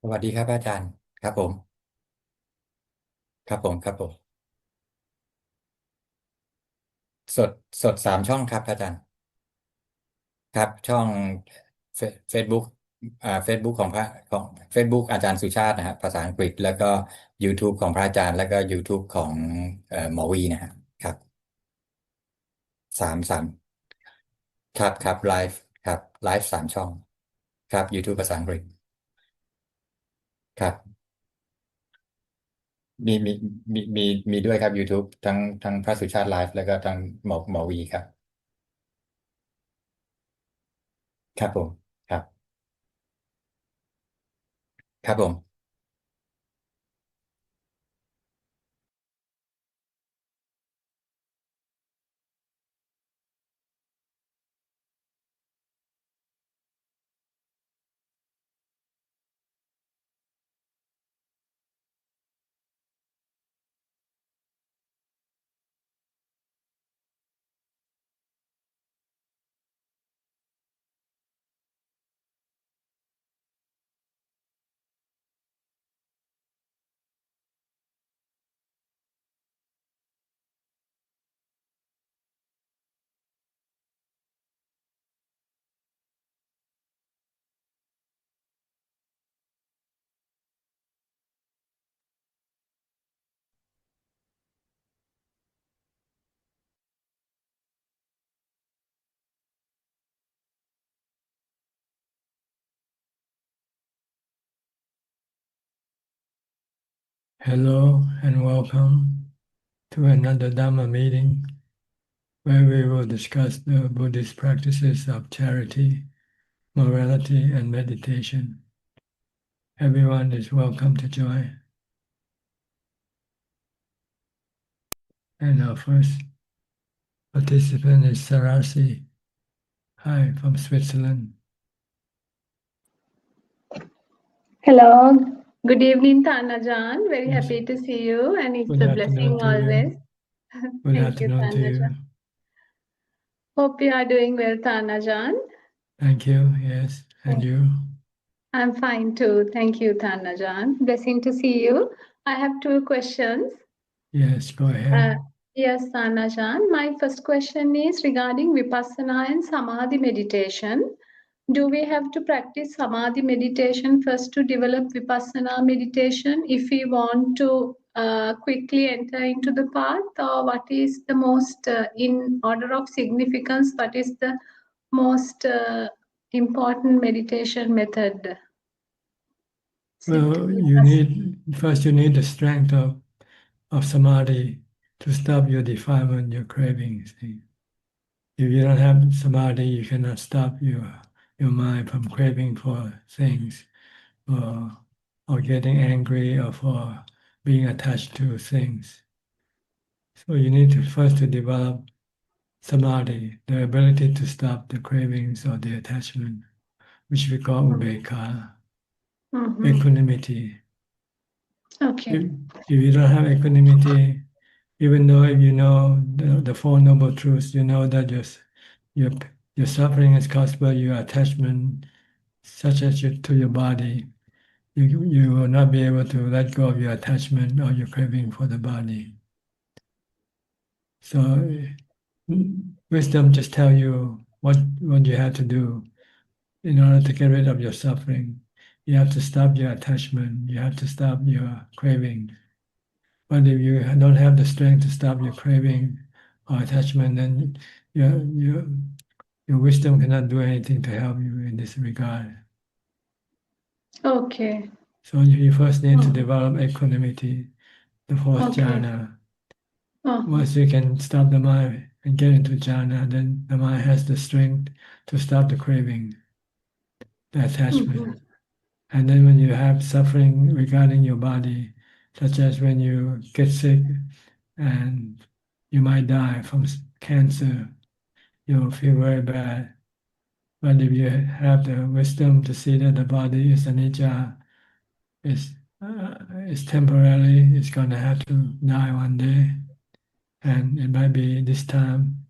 สวัสดีครับอาจารย์ครับผมครับผมครับผมสดสด3 ช่องครับอาจารย์ครับช่องเฟซบุ๊กเฟซบุ๊กของของเฟซบุ๊กอาจารย์สุชาตินะฮะภาษาอังกฤษแล้วก็ YouTube ของพระอาจารย์แล้วก็ YouTube ของหมอวีนะฮะครับสามครับไลฟ์ครับไลฟ์3 ช่องครับ YouTube ภาษาอังกฤษครับมีมีมีมีด้วยครับ YouTube ทั้งพระสุชาติไลฟ์แล้วก็ทั้งหมอวีครับครับผมครับครับผม Hello and welcome to another Dhamma meeting where we will discuss the Buddhist practices of charity, morality, and meditation. Everyone is welcome to join. And our first participant is Sarasi. Hi, from Switzerland. Hello, good evening, Tanajan. Very Yes. happy to see you, and it's Good a afternoon blessing to you. always. Good Thank you, afternoon to you. Tanajan. Hope you are doing well, Tanajan. Thank you. Yes. And you? I'm fine too. Thank you, Tanajan. Blessing to see you. I have two questions. Yes, go Uh, ahead. yes, Tanajan. My first question is regarding Vipassana and Samadhi meditation. Do we have to practice Samadhi meditation first to develop Vipassana meditation if we want to quickly enter into the path? Or what is the most, in order of significance, what is the most important meditation method? Well, you need the strength of samadhi to stop your defilement, your cravings. If you don't have samadhi, you cannot stop your mind from craving for things or getting angry or for being attached to things. So you need to first to develop samadhi, the ability to stop the cravings or the attachment, which we call ubekkha, Mhm. equanimity. Okay. If you don't have equanimity, even though if you know the Four Noble Truths, you know that your, your suffering is caused by your attachment, such as to your body. You will not be able to let go of your attachment or your craving for the body. So wisdom just tell you what you have to do in order to get rid of your suffering. You have to stop your attachment. You have to stop your craving. But if you don't have the strength to stop your craving or attachment, then your your your wisdom cannot do anything to help you in this regard. Okay. So you first need to Mhm. develop equanimity, the fourth Okay. jhana. Uh-huh. Once you can stop the mind and get into jhana, then the mind has the strength to stop the craving, the attachment. Mhm. And then when you have suffering regarding your body, such as when you get sick and you might die from cancer, you'll feel very bad. But if you have the wisdom to see that the body is anicca, is is temporary, it's going to have to die one day, and it might be this time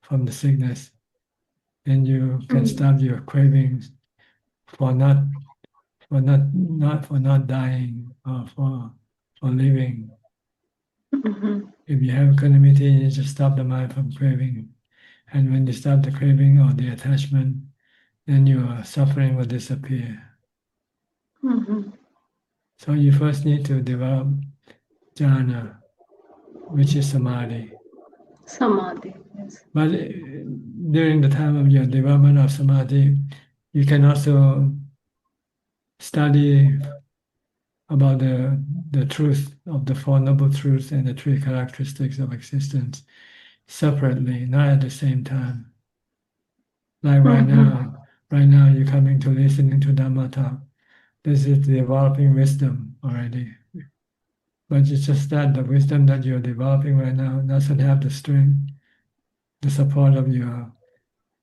from the sickness, then you can Mm. stop your cravings for not for not dying or for living. Mhm. If you have equanimity, you just stop the mind from craving. And when you stop the craving or the attachment, then your suffering will disappear. Mhm. So you first need to develop jhana, which is samadhi. Samadhi. Yes. But during the time of your development of samadhi, you can also study about the truth of the Four Noble Truths and the three characteristics of existence separately, not at the same time. Like Mhm. right now you're coming to listening to Dhamma talk. This is developing wisdom already. But it's just that the wisdom that you're developing right now doesn't have the strength, the support of your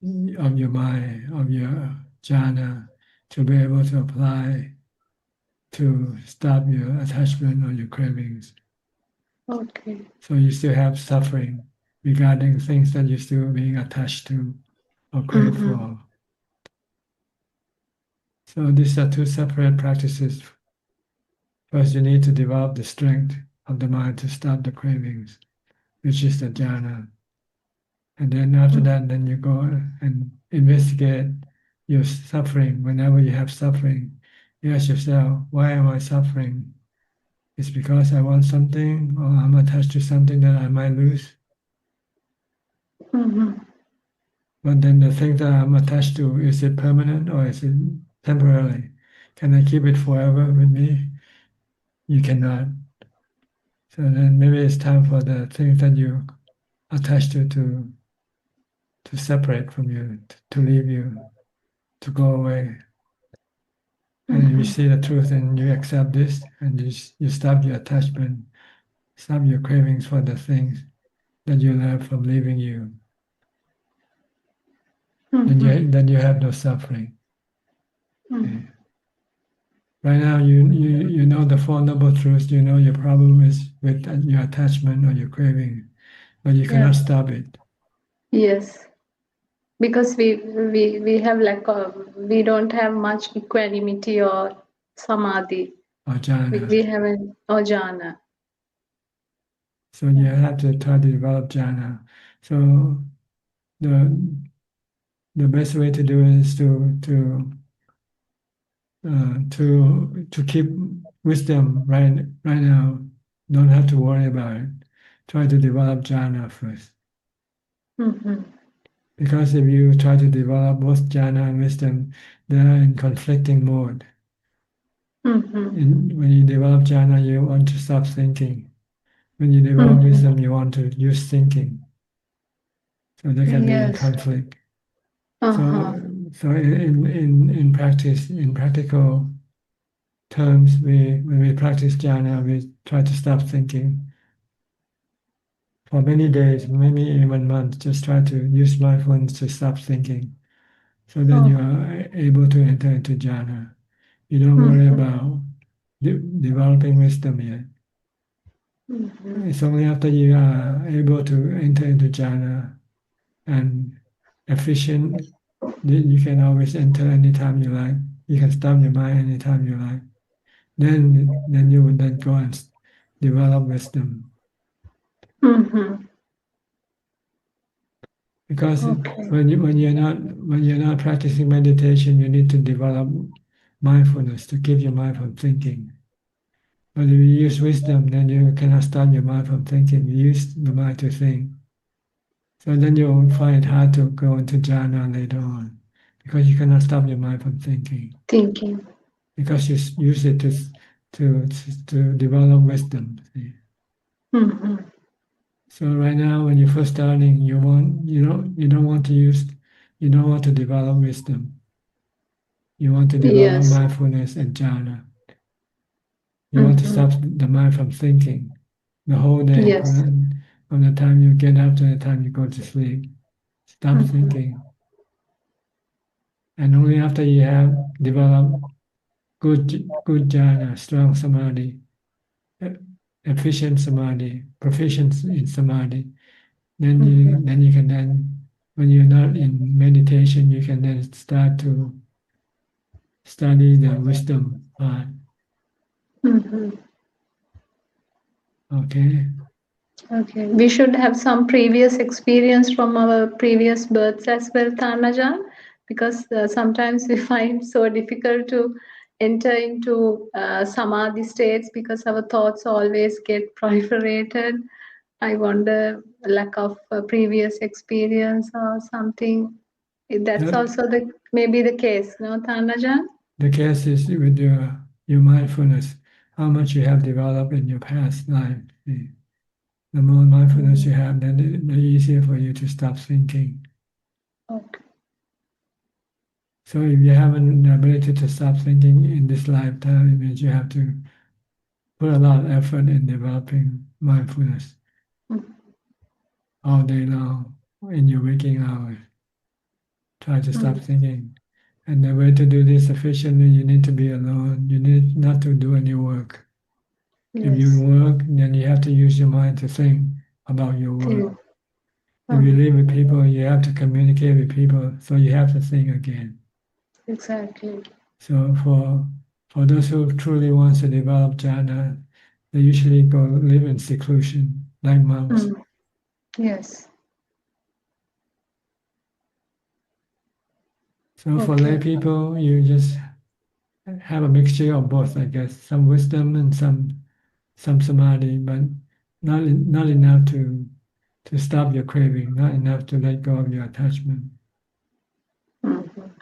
mind, of your jhana, to be able to apply to stop your attachment or your cravings. Okay. So you still have suffering regarding things that you're still being attached to or crave Mhm. for. So these are two separate practices. First, you need to develop the strength of the mind to stop the cravings, which is the jhana. And then after that, then you go and investigate your suffering. Whenever you have suffering, you ask yourself, why am I suffering? It's because I want something or I'm attached to something that I might lose. Mhm. But then the thing that I'm attached to, is it permanent or is it temporary? Can I keep it forever with me? You cannot. So then maybe it's time for the things that you attached to separate from you, to leave you, to go away. And if you Mhm. see the truth and you accept this and you stop your attachment, stop your cravings for the things that you love from leaving you, Mhm. then you have no suffering. Mhm. Okay. Right now, you know the Four Noble Truths. You know your problem is with your attachment or your craving, but you cannot Yes. stop it. Yes. Because we have like we don't have much equanimity or samadhi. Or jhana. We haven't or jhana. So you Yeah. have to try to develop jhana. So the the best way to do it is to keep wisdom right now. Don't have to worry about it. Try to develop jhana first. Mhm. Because if you try to develop both jhana and wisdom, they are in conflicting mode. Mhm. When you develop jhana, you want to stop thinking. When you develop Mhm. wisdom, you want to use thinking. So they can be in Yes. conflict. Uh-huh. So in practice, in practical terms, when we practice jhana, we try to stop thinking for many days, maybe even months. Just try to use mindfulness to stop thinking. So then you Oh. are able to enter into jhana. You don't worry Mhm. about developing wisdom yet. Mhm. It's only after you are able to enter into jhana and efficient that you can always enter anytime you like. You can stop your mind anytime you like. Then you would then go and develop wisdom. Mhm. Because Okay. when you're not practicing meditation, you need to develop mindfulness to keep your mind from thinking. But if you use wisdom, then you cannot stop your mind from thinking. You use the mind to think. So then you'll find it hard to go into jhana later on because you cannot stop your mind from thinking Thinking. because you use it to develop wisdom. See? Mhm. So right now, when you're first starting, you don't want to use you don't want to develop wisdom. You want to develop Yes. mindfulness and jhana. You want to Mhm. stop the mind from thinking the whole day Yes. from the time you get up to the time you go to sleep. Stop Mhm. thinking. And only after you have developed good jhana, strong samadhi, e- efficient samadhi, proficient in samadhi, Mhm. then you can then when you're not in meditation, you can then start to study the wisdom part. Mhm. Okay. Okay, we should have some previous experience from our previous births as well, Tanajan, because sometimes we find so difficult to enter into samadhi states because our thoughts always get proliferated. I wonder lack of previous experience or something. That's The, also the maybe the case, no, Tanajan? the case is with your mindfulness, how much you have developed in your past life. See. The more mindfulness you have, then the easier for you to stop thinking. Okay. So if you haven't the ability to stop thinking in this lifetime, it means you have to put a lot of effort in developing mindfulness all day long in your waking hours. Try to stop thinking. And the way to do this efficiently, you need to be alone. You need not to do any work. If you Yes. work, then you have to use your mind to think about your work. Yeah. If you live with people, you have to communicate with people, so you have to think again. Exactly. So for those who truly wants to develop jhana, they usually go live in seclusion, like monks. Yes. So for lay Okay. people, you just have a mixture of both, I guess, some wisdom and some samadhi, but not enough to stop your craving, not enough to let go of your attachment.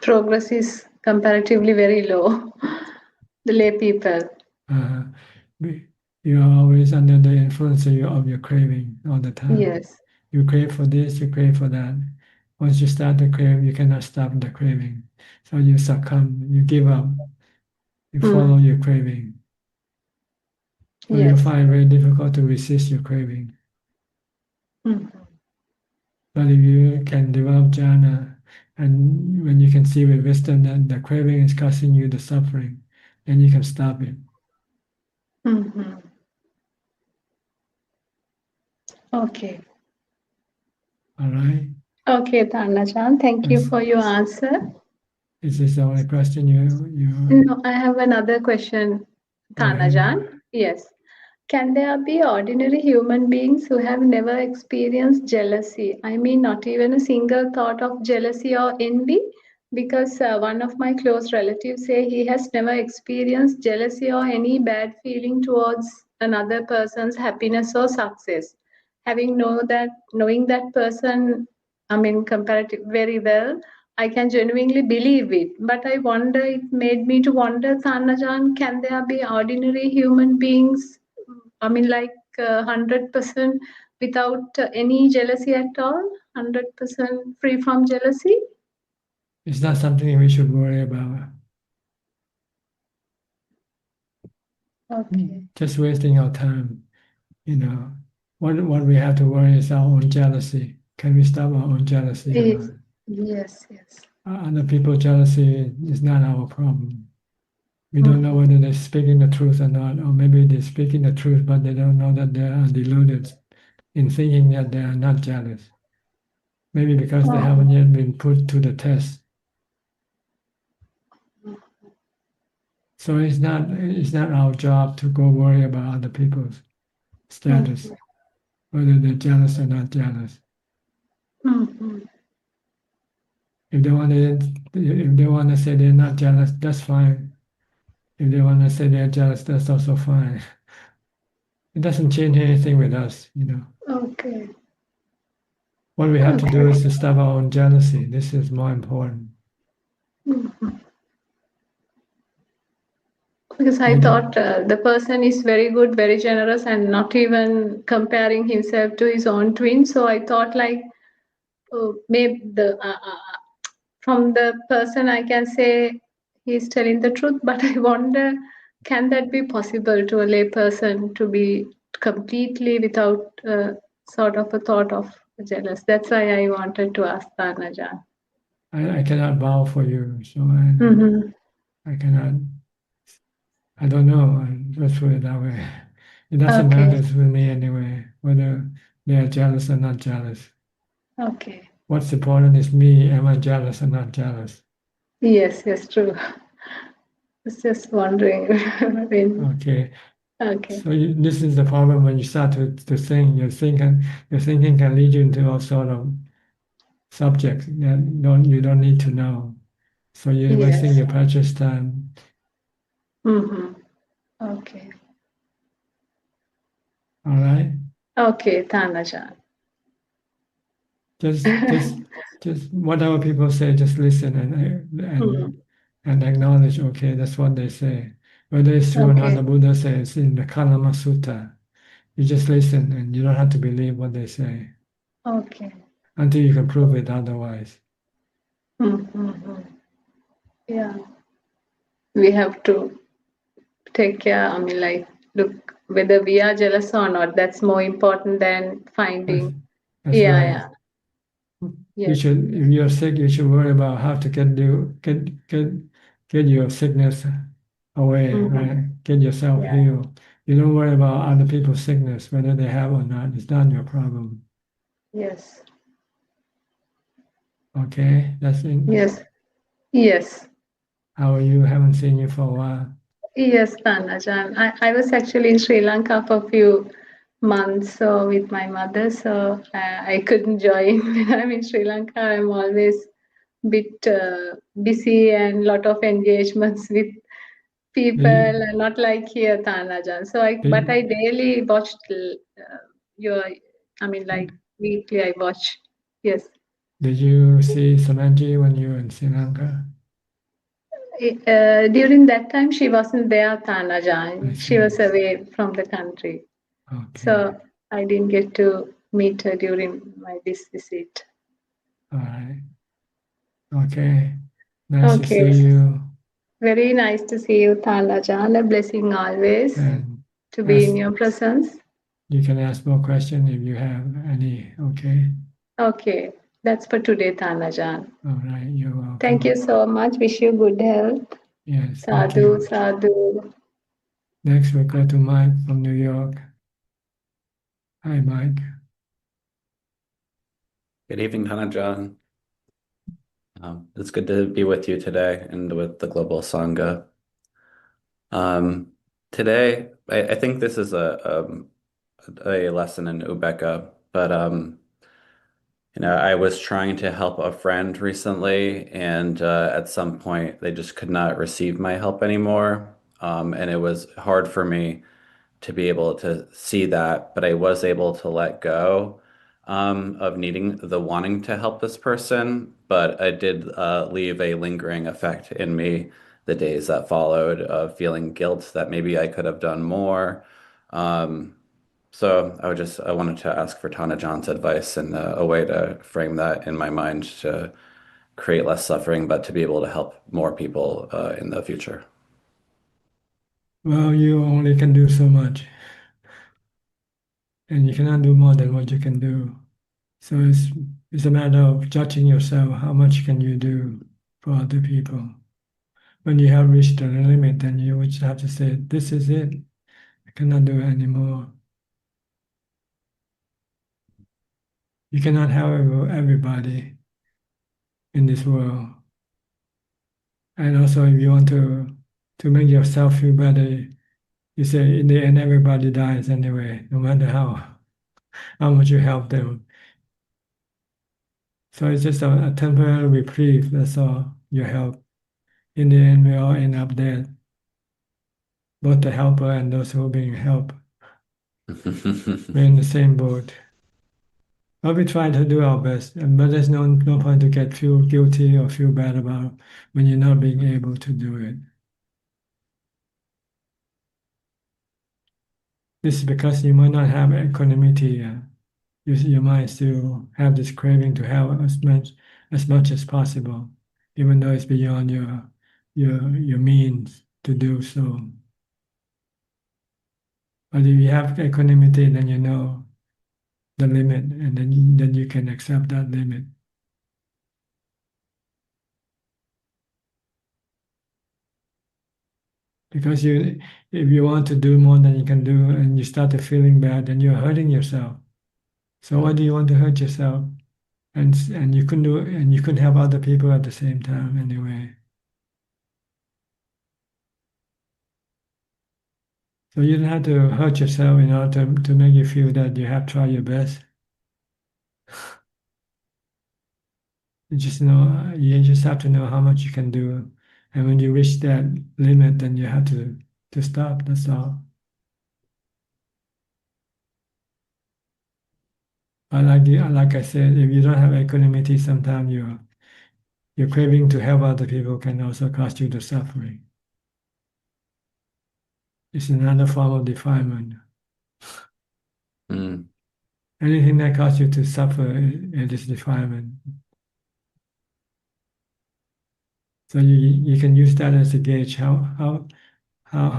Progress is comparatively very low. The lay people. Uh, you are always under the influence of your craving all the time. Yes. You crave for this, you crave for that. Once you start to crave, you cannot stop the craving. So you succumb, you give up, you follow your craving. So you'll Yes. find it very difficult to resist your craving. Mm. But if you can develop jhana, and when you can see with wisdom that the craving is causing you the suffering, then you can stop it. Mhm. Okay. All right? Okay, Tanachan, thank you Is, for your answer. is this the only question you No, I have another question, go ahead? Tanajan. Yes. Can there be ordinary human beings who have never experienced jealousy? I mean, not even a single thought of jealousy or envy? Because one of my close relatives say he has never experienced jealousy or any bad feeling towards another person's happiness or success. Knowing that person, I mean, comparative very well, I can genuinely believe it. But I wonder, it made me to wonder, Tanajan, can there be ordinary human beings, I mean, like 100% without any jealousy at all, 100% free from jealousy? It's not something we should worry about. Okay. Just wasting our time, you know. What we have to worry is our own jealousy. Can we stop our own jealousy or Yes, not? yes, yes. Other people's jealousy is not our problem. We don't know Mhm. whether they're speaking the truth or not, or maybe they're speaking the truth, but they don't know that they are deluded in thinking that they are not jealous. Maybe because they Oh, haven't yet been put to the test. So it's not our job to go worry about other people's status, mhm, whether they're jealous or not jealous. mhm. If they want to say they're not jealous, that's fine. If they want to say they're jealous, that's also fine. It doesn't change anything with us. Okay, What we have to do is okay. to stop our own jealousy. This is more important. Mhm. Because I We do, thought the person is very good, very generous, and not even comparing himself to his own twin. So I thought, like, maybe from the person I can say he's telling the truth, but I wonder, can that be possible to a lay person to be completely without sort of a thought of jealous? That's why I wanted to ask Tanajan. I cannot vow for you, so I Mm-hmm. I cannot. I don't know. Let's put it that way. It doesn't Okay, matter with me anyway, whether they are jealous or not jealous. okay. What's important is me. Am I jealous or not jealous? Yes, yes, true. was just wondering. When, Okay. okay. So this is the problem when you start to think. Your thinking can lead you into all sort of subjects that you don't need to know. So you're wasting Yes. your precious time. Mm-hmm. Okay. All right. Okay, Tanajan. Just just just whatever people say, just listen Hmm. and acknowledge. Okay, that's what they say. Whether it's true or not, Okay. the Buddha says in the Kalama Sutta. You just listen, and you don't have to believe what they say Okay. until you can prove it otherwise. Mm-hmm. Yeah. We have to take care. I mean, like, look, whether we are jealous or not, that's more important than That's, finding. that's Yeah, right. yeah. You Yes. should, if you're sick, you should worry about how to get your sickness away, Mm-hmm. right? Get yourself Yeah. healed. You don't worry about other people's sickness, whether they have or not. It's not your problem. Yes. Okay, that's it. Yes. Yes. How are you? Haven't seen you for a while. Yes, Tanajan. I was actually in Sri Lanka for a few months with my mother, so I couldn't join. When I'm in Sri Lanka, I'm always bit busy and lot of engagements with people, Did you, and not like here, Tanajan. So but did, I daily watched your, I mean, like weekly I watch. Yes. did you see Samanji when you were in Sri Lanka? During that time, she wasn't there, I Tanajan. She see. was away from the country. Okay. So I didn't get to meet her during this visit. All right. Okay. Nice to Okay, see you. very nice to see you, Tanajan. A blessing always And to be in ask, your presence. you can ask more questions if you have any. Okay. Okay, that's for today, Tanajan. All right. You're Thank you welcome. so much. Wish you good health. Yes. Thank Sadhu, you. sadhu. Next, we'll go to Mike from New York. Hi, Mike. Good evening, Hanajan. It's good to be with you today and with the Global Sangha. Today, I think this is a lesson in Ubeka, but I was trying to help a friend recently, and at some point, they just could not receive my help anymore, and it was hard for me to be able to see that, but I was able to let go of wanting to help this person, but I did leave a lingering effect in me the days that followed of feeling guilt that maybe I could have done more. Um, so I wanted to ask for Tana John's advice and a way to frame that in my mind to create less suffering, but to be able to help more people in the future. Well, you only can do so much, and you cannot do more than what you can do. So it's a matter of judging yourself. How much can you do for other people? When you have reached the limit, then you would have to say, "This is it. I cannot do anymore." You cannot help everybody in this world. And also, if you want to make yourself feel better, you say, in the end, everybody dies anyway, no matter how much you help them. So it's just a temporary reprieve. That's all. Your help. In the end, we all end up dead, both the helper and those who are being helped. We're in the same boat. But we try to do our best, but there's no point to feel guilty or feel bad about when you're not being able to do it. This is because you might not have equanimity. You might still have this craving to have as much as possible, even though it's beyond your means to do so. But if you have equanimity, then you know the limit, and then you can accept that limit. Because if you want to do more than you can do, and you start to feeling bad, then you're hurting yourself. So why do you want to hurt yourself? And you couldn't help other people at the same time anyway. So you don't have to hurt yourself in order to make you feel that you have tried your best. You just have to know how much you can do. And when you reach that limit, then you have to stop. That's all. Like I said, if you don't have equanimity, sometimes your craving to help other people can also cause you the suffering. It's another form of defilement. Mm. Anything that causes you to suffer, it is defilement. So you can use that as a gauge how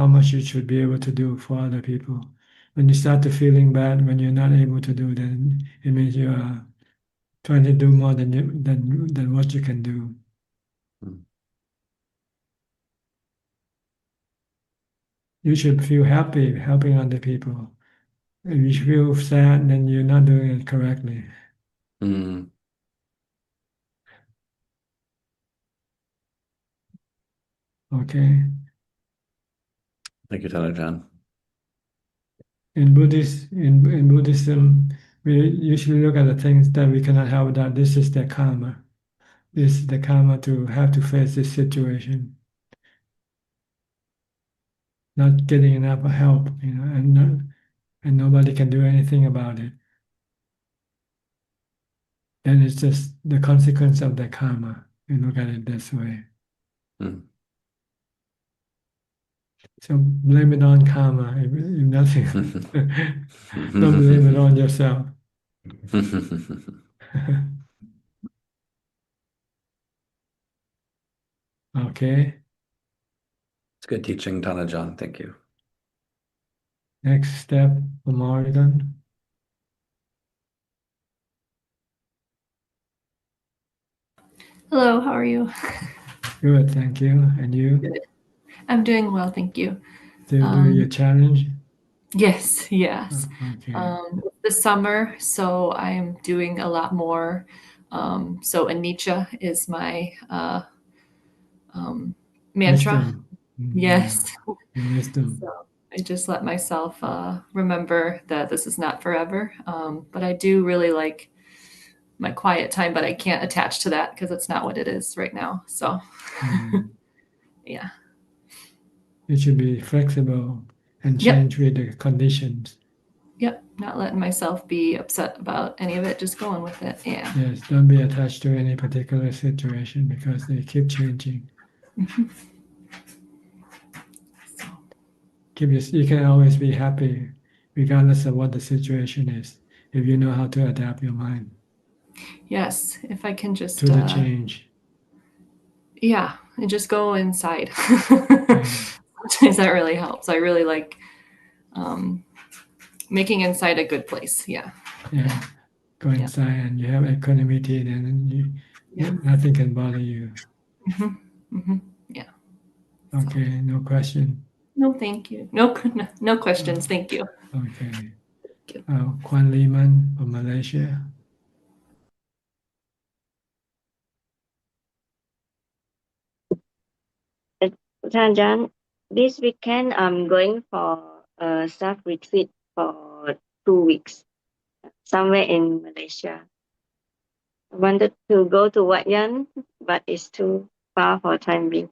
much you should be able to do for other people. When you start to feeling bad when you're not able to do, then it means you are trying to do more than what you can do. Mm. You should feel happy helping other people. If you feel sad, then you're not doing it correctly. Mm. Okay. Thank you, Ajaan. In Buddhism, we usually look at the things that we cannot help that this is the karma. This is the karma to have to face this situation. Not getting enough help, and nobody can do anything about it. Then it's just the consequence of the karma. You look at it this way. Mm. So blame it on karma, if nothing. Don't blame it on yourself. Okay. It's good teaching, Ajaan. Thank you. Next step for Morgan. Hello, how are you? Good, thank you. And you? Good. I'm doing well, thank you. Still doing your challenge? Yes, yes. Okay. The summer, so I'm doing a lot more. So anicca is my mantra. Wisdom. Yes. Your wisdom. So I just let myself remember that this is not forever. But I do really like my quiet time, but I can't attach to that because it's not what it is right now. So yeah. You should be flexible and Yep. change with the conditions. Yep. Not letting myself be upset about any of it, just going with it. Yeah. Yes, don't be attached to any particular situation because they keep changing. You can always be happy regardless of what the situation is, if you know how to adapt your mind Yes, if I can just to the change. yeah, and just go inside. Yeah. Sometimes that really helps. I really like making inside a good place. Yeah. Yeah. Go inside and you have equanimity, then nothing can bother you. Yeah. Okay, no question. No, thank you. No questions. Thank you. Okay. Thank you. Kwan Liman from Malaysia. Ajaan, this weekend I'm going for a self-retreat for 2 weeks, somewhere in Malaysia. I wanted to go to Wat Yan, but it's too far for time being.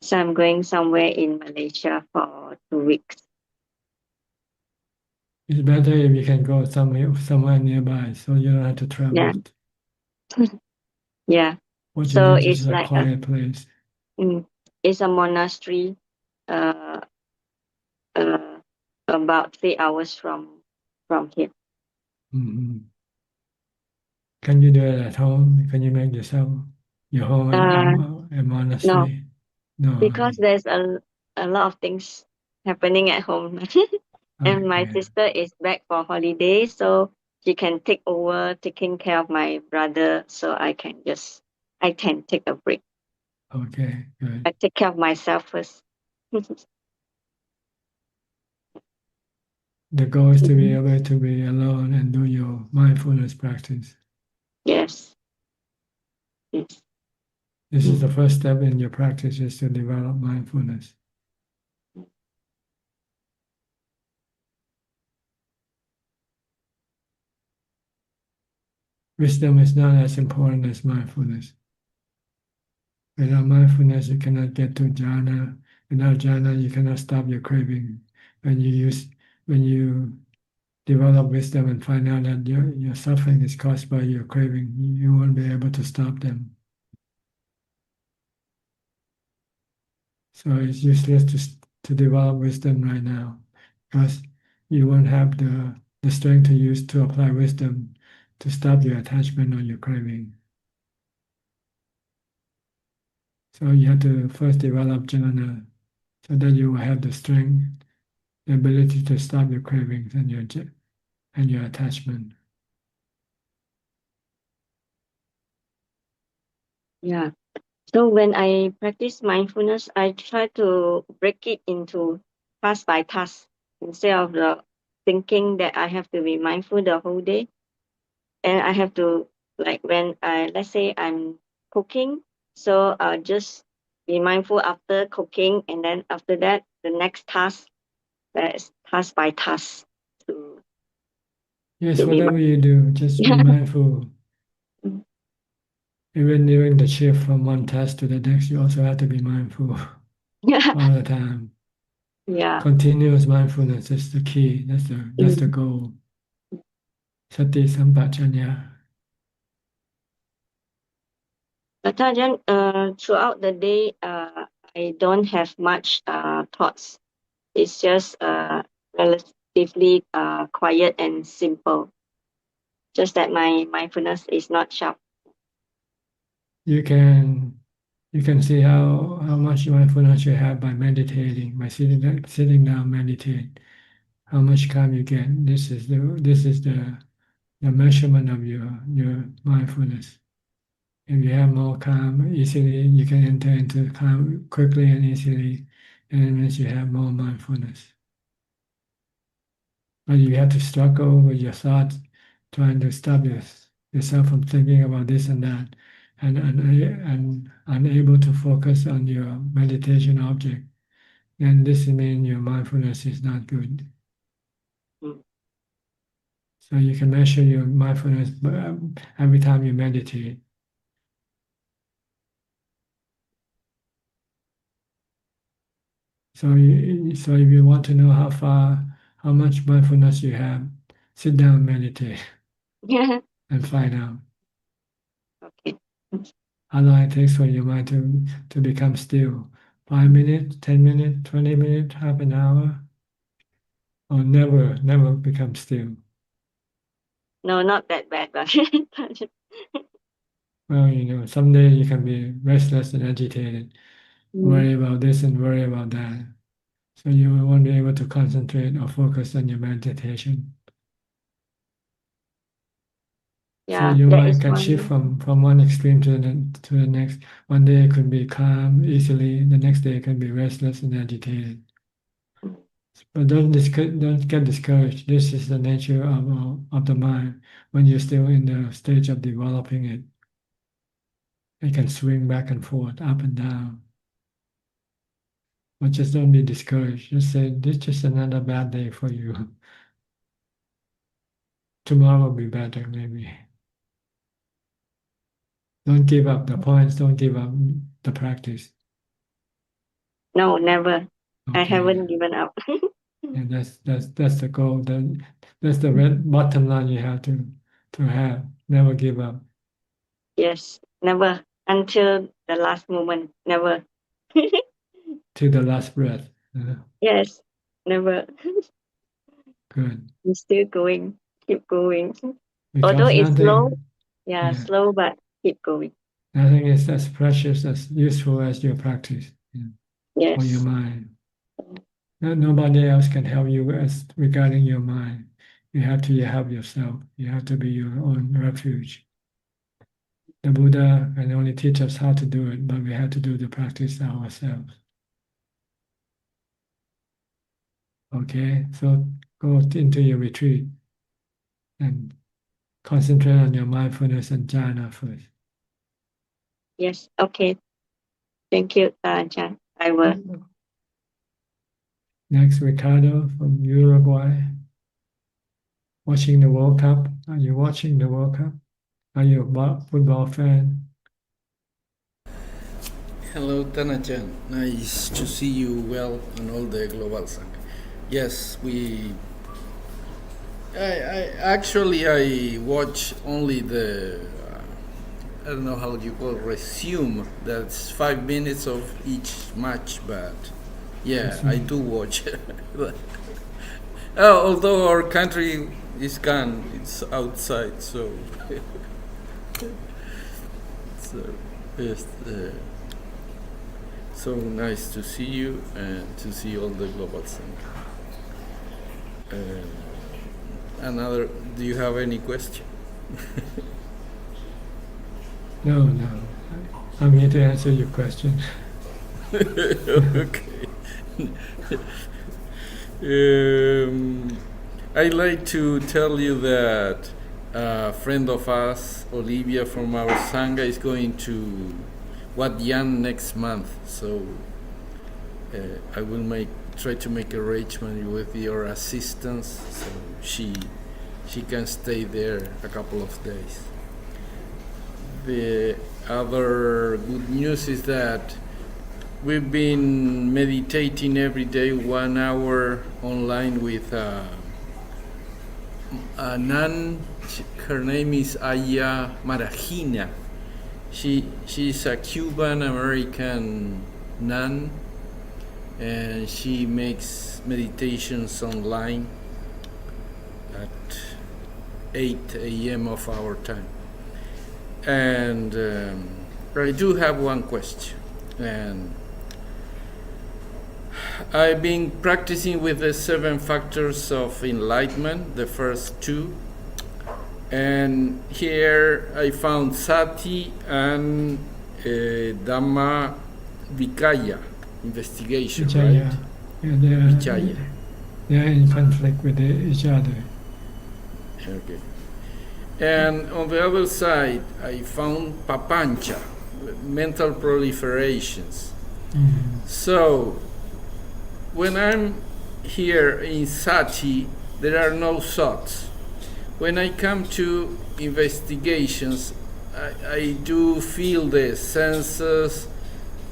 So I'm going somewhere in Malaysia for 2 weeks. It's better if you can go somewhere nearby so you don't have to travel. Yeah. Yeah. What you So need it's is a like quiet place. it's a monastery, about 3 hours from here. Can you do it at home? Can you make yourself your home a monastery? No. Because there's a lot of things happening at home. And my sister is back for holiday, so she can take over taking care of my brother, so I can take a break. Okay, good. I take care of myself first. The goal is to be able to be alone and do your mindfulness practice. Yes. This is the first step in your practice, is to develop mindfulness. wisdom is not as important as mindfulness. Without mindfulness, you cannot get to jhana. Without jhana, you cannot stop your craving. When you develop wisdom and find out that your suffering is caused by your craving, you won't be able to stop them. So it's useless to develop wisdom right now, because you won't have the strength to use to apply wisdom to stop your attachment or your craving. So you have to first develop jhana so that you will have the strength, the ability to stop your cravings and your attachment. Yeah. So when I practice mindfulness, I try to break it into task by task instead of the thinking that I have to be mindful the whole day. And I have to, like when let's say I'm cooking, so I'll just be mindful after cooking, and then after that, the next task, that is task by task to, Yes, to be whatever you do, just be mindful. mindful. Even during the shift from one task to the next, you also have to be mindful Yeah. all the time. Yeah. Continuous mindfulness is the key. That's the goal. Sati sampajanya. But Ajahn, throughout the day, I don't have much thoughts. It's just relatively quiet and simple. Just that my mindfulness is not sharp. You can see how much mindfulness you have by meditating, by sitting down, meditate. How much calm you get. This is the measurement of your mindfulness. If you have more calm easily, you can enter into calm quickly and easily, and it means you have more mindfulness. But you have to struggle with your thoughts, trying to stop yourself from thinking about this and that, and unable to focus on your meditation object, then this means your mindfulness is not good. Mm. So you can measure your mindfulness every time you meditate. So if you want to know how much mindfulness you have, sit down, meditate, Yeah. and find out Okay. how long it takes for your mind to become still. 5 minutes, 10 minutes, 20 minutes, half an hour, or never become still. No, not that bad, but Well, someday you can be restless and agitated, worry about this and worry about that. So you won't be able to concentrate or focus on your meditation. So yeah, your that mind is can shift one. from one extreme to the next. One day it could be calm easily, the next day it can be restless and agitated. But don't get discouraged. This is the nature of the mind when you're still in the stage of developing it. It can swing back and forth, up and down. But just don't be discouraged. Just say, this is just another bad day for you. Tomorrow will be better, maybe. Don't give up the points, don't give up the practice. No, never. I Okay. haven't given up. And that's the goal. That's the red bottom line you have to have. Never give up Yes, never. Until the last moment, never. to the last breath. Yes, never. Good. I'm still going, keep going. Although Because it's slow, yeah, slow, but keep going. nothing is as precious, as useful as your practice for your Yes, mind. Nobody else can help you as regarding your mind. You have to help yourself. You have to be your own refuge. The Buddha can only teach us how to do it, but we have to do the practice ourselves. Okay, so go into your retreat and concentrate on your mindfulness and jhana first. yes. Okay. Thank you, Ajahn. I will. Next, Ricardo from Uruguay. Watching the World Cup. Are you watching the World Cup? Are you a football fan? Hello, Tanajan. Nice to see you well on all the global sangha. Yes, I watch only the I don't know how you call resume. That's 5 minutes of each match, but yeah, I do watch. Although our country is gone, it's outside, so yes. So nice to see you and to see all the global sangha. Do you have any question? No. I'm here to answer your question. Okay. I'd like to tell you that a friend of us, Olivia from our Sangha, is going to Wat Yan next month. So I will try to make arrangement with your assistance so she can stay there a couple of days. The other good news is that we've been meditating every day 1 hour online with a nun. Her name is Aya Marajina. She's a Cuban American nun, and she makes meditations online at 8 a.m. of our time. And I do have one question. And I've been practicing with the 7 factors of enlightenment, the first 2. And here I found Sati and Dhamma Vikaya, investigation, Vichaya. right? Yeah, Vichaya. they are in conflict with each other. Okay. And on the other side, I found Papancha, mental proliferations. So, when I'm here in Sati, there are no thoughts. When I come to investigations, I do feel the senses.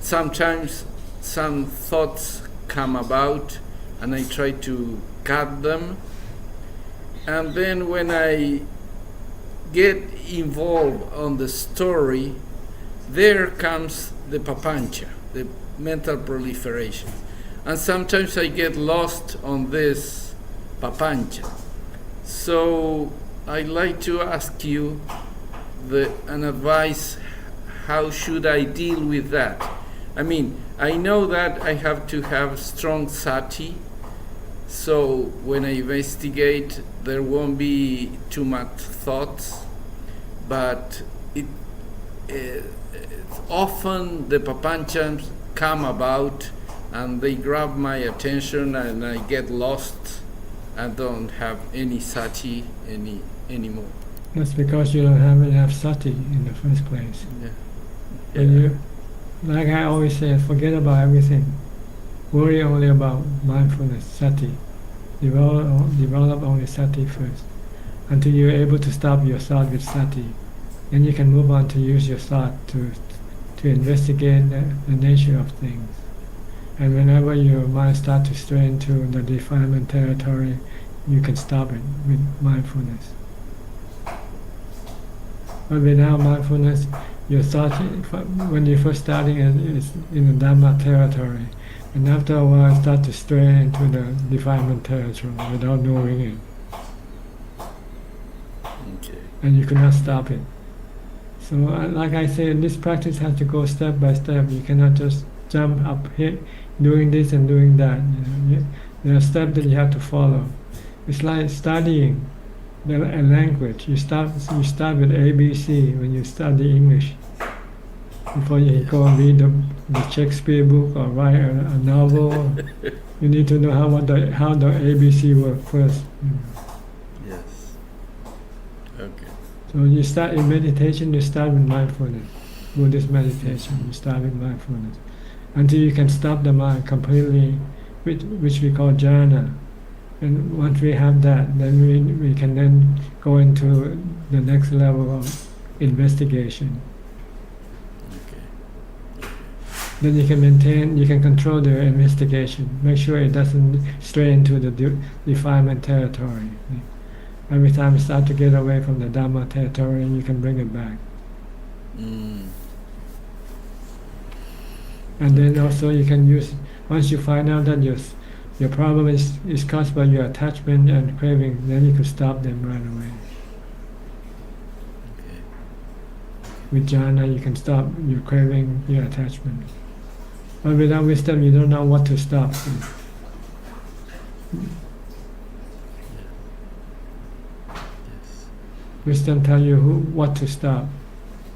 Sometimes some thoughts come about, and I try to cut them. And then when I get involved on the story, there comes the papancha, the mental proliferation. And sometimes I get lost on this papancha. So I'd like to ask you an advice, how should I deal with that? I mean, I know that I have to have strong sati, so when I investigate, there won't be too much thoughts, but often the papanchas come about and they grab my attention and I get lost. I don't have any sati anymore. That's because you don't have enough sati in the first place. Yeah. When you, like I always say, forget about everything. Worry only about mindfulness, sati. Develop only sati first, until you're able to stop your thought with sati. Then you can move on to use your thought to investigate the nature of things. And whenever your mind starts to stray into the defilement territory, you can stop it with mindfulness. But without mindfulness, your thought, when you're first starting, is in the Dhamma territory. And after a while, start to stray into the defilement territory without knowing it. Okay. And you cannot stop it. So, like I said, this practice has to go step by step. You cannot just jump up here, doing this and doing that. There are steps that you have to follow. It's like studying a language. You start with ABC when you study English. Before you go and read the Shakespeare book or write a novel, you need to know how the ABC work first. Yes. Okay. So you start in meditation, you start with mindfulness. Buddhist meditation, you start with mindfulness. Until you can stop the mind completely, which we call jhana. And once we have that, then we can then go into the next level of investigation. Okay. Then you can control the investigation. Make sure it doesn't stray into the defilement territory. Every time you start to get away from the Dhamma territory, you can bring it back. Mm. And then also you can use, once you find out that your problem is caused by your attachment and craving, then you can stop them right away. Okay. With jhana, you can stop your craving, your attachment. But without wisdom, you don't know what to stop. Yes. Wisdom tell you what to stop.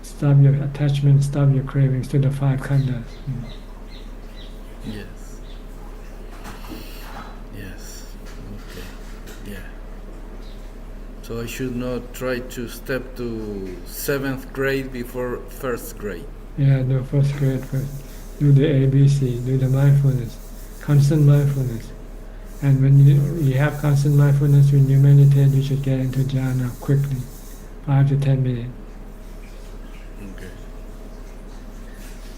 Stop your attachment, stop your cravings to the five khandhas. Yes. Yes. Okay. Yeah. So I should not try to step to 7th grade before 1st grade. Yeah, do first grade first. Do the ABC, do the mindfulness, constant mindfulness. And when you have constant mindfulness, when you meditate, you should get into jhana quickly, 5 to 10 minutes. Okay.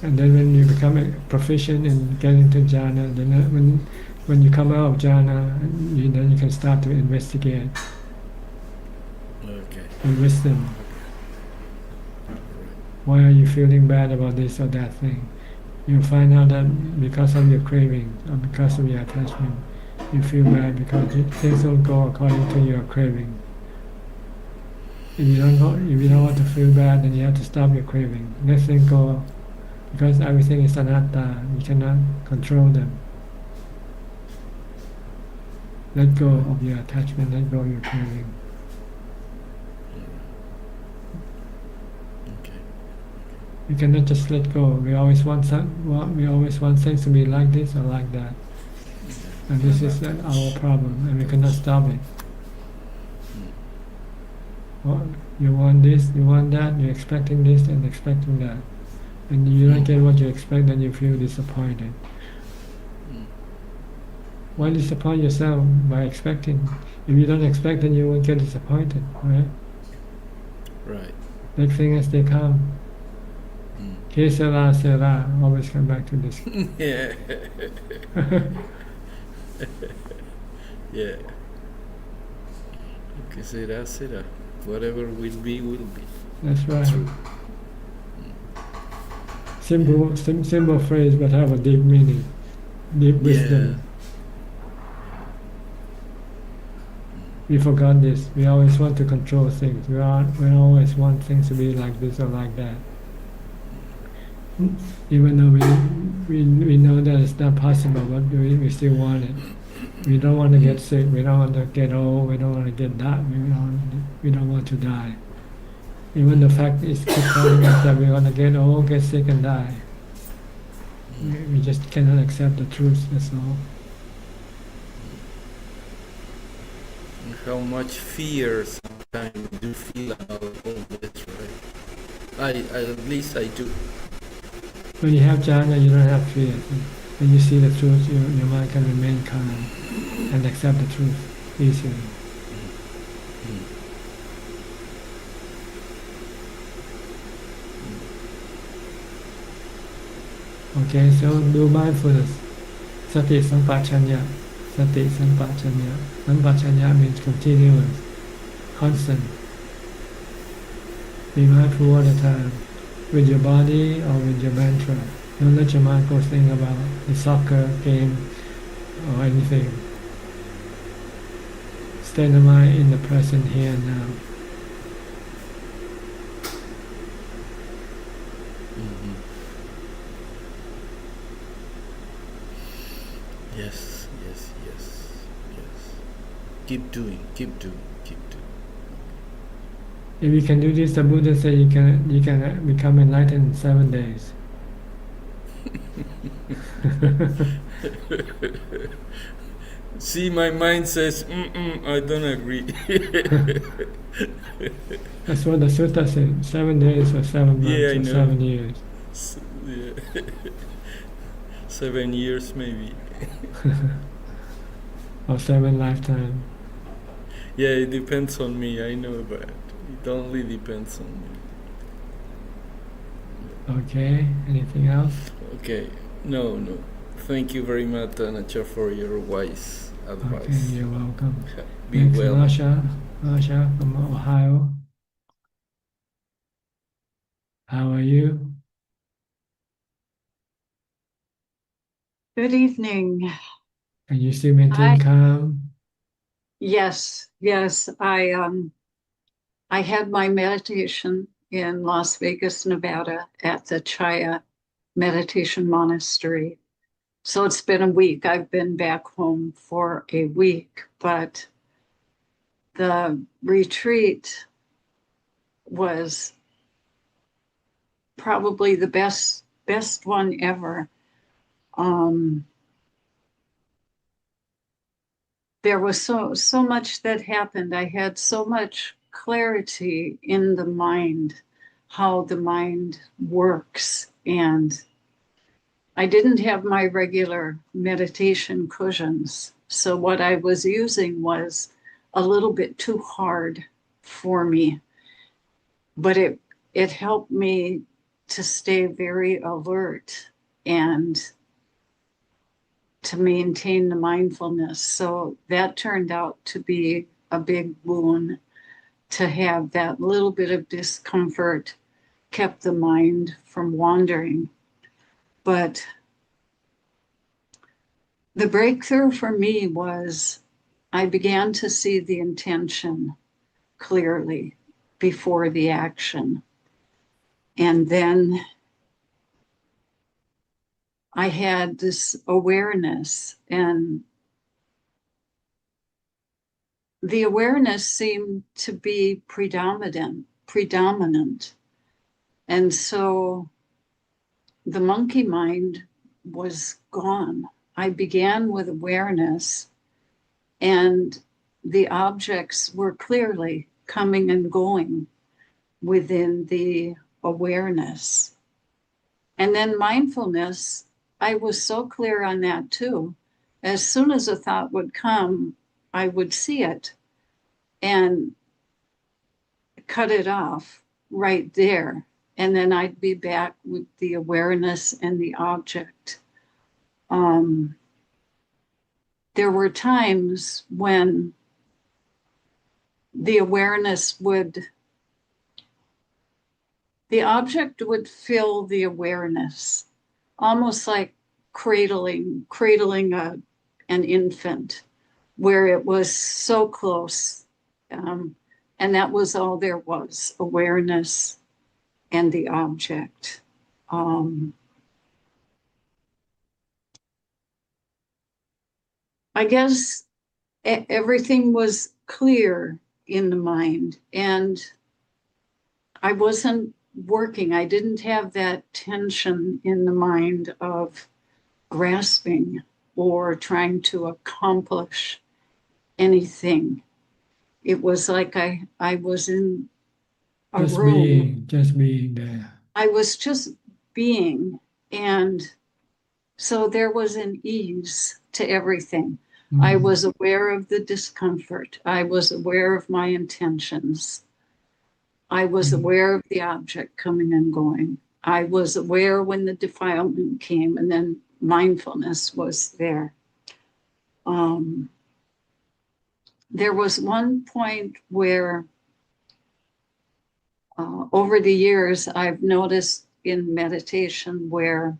And then when you become proficient in getting to jhana, then when you come out of jhana, then you can start to investigate Okay. with wisdom. Why are you feeling bad about this or that thing? You find out that because of your craving or because of your attachment, you feel bad because things don't go according to your craving. If you don't want to feel bad, then you have to stop your craving. Let things go, because everything is anatta. You cannot control them. Let go of your attachment. Let go of your craving. Okay. You cannot just let go. We always want things to be like this or like that, and this is our problem, and we cannot stop it. Well, you want this, you want that, you're expecting this and expecting that, and you don't get what you expect, then you feel disappointed. Why disappoint yourself by expecting? If you don't expect, then you won't get disappointed, right? Right. Take things as they come. Que sera, sera. Always come back to this. Yeah. Yeah. Que será, será. Whatever will be, will be. That's right. True. Simple phrase, but have a deep meaning, deep wisdom. We forgot this. We always want to control things. We always want things to be like this or like that. Even though we know that it's not possible, but we still want it. We don't want to get sick. We don't want to get old. We don't want to get that. We don't want to die. Even the fact is keep telling us that we're going to get old, get sick, and die. We just cannot accept the truth. That's all. And how much fear sometimes we do feel about all this, right? At least I do. When you have jhana, you don't have fear. When you see the truth, your mind can remain calm and accept the truth easily. Okay, so do mindfulness. Sati sampachanya. Sati sampachanya. Sampachanya means continuous, constant. Be mindful all the time, with your body or with your mantra. Don't let your mind go think about the soccer game or anything. Stay the mind in the present here and now. Yes. Keep doing. If you can do this, the Buddha said you can become enlightened in 7 days. See, my mind says, I don't agree. That's what the sutta said. 7 days or 7 months Yeah, I or know. 7 years. Yeah. 7 years maybe. Or 7 lifetimes. Yeah, it depends on me, I know, but it only depends on me. Okay. Anything else? Okay. No, no. Thank you very much, Nacha, for your wise Okay, advice. you're welcome. Be Next, well. Masha from Ohio. How are you? Good evening. Can you still maintain calm? Yes, I had my meditation in Las Vegas, Nevada at the Chaya Meditation Monastery. So it's been a week. I've been back home for a week, but the retreat was probably the best one ever. There was so much that happened. I had so much clarity in the mind, how the mind works. And I didn't have my regular meditation cushions. So what I was using was a little bit too hard for me. But it helped me to stay very alert and to maintain the mindfulness. So that turned out to be a big boon, to have that little bit of discomfort kept the mind from wandering. But the breakthrough for me was I began to see the intention clearly before the action. And then I had this awareness, and the awareness seemed to be predominant. And so the monkey mind was gone. I began with awareness, and the objects were clearly coming and going within the awareness. And then mindfulness, I was so clear on that too. As soon as a thought would come, I would see it and cut it off right there. And then I'd be back with the awareness and the object. There were times when the object would fill the awareness, almost like cradling an infant, where it was so close. And that was all there was, awareness and the object. I guess everything was clear in the mind, and I wasn't working. I didn't have that tension in the mind of grasping or trying to accomplish anything. It was like I was in a room. Just being there. I was just being. And so there was an ease to everything. I was aware of the discomfort. I was aware of my intentions. I was aware of the object coming and going. I was aware when the defilement came, and then mindfulness was there. There was one point where over the years, I've noticed in meditation where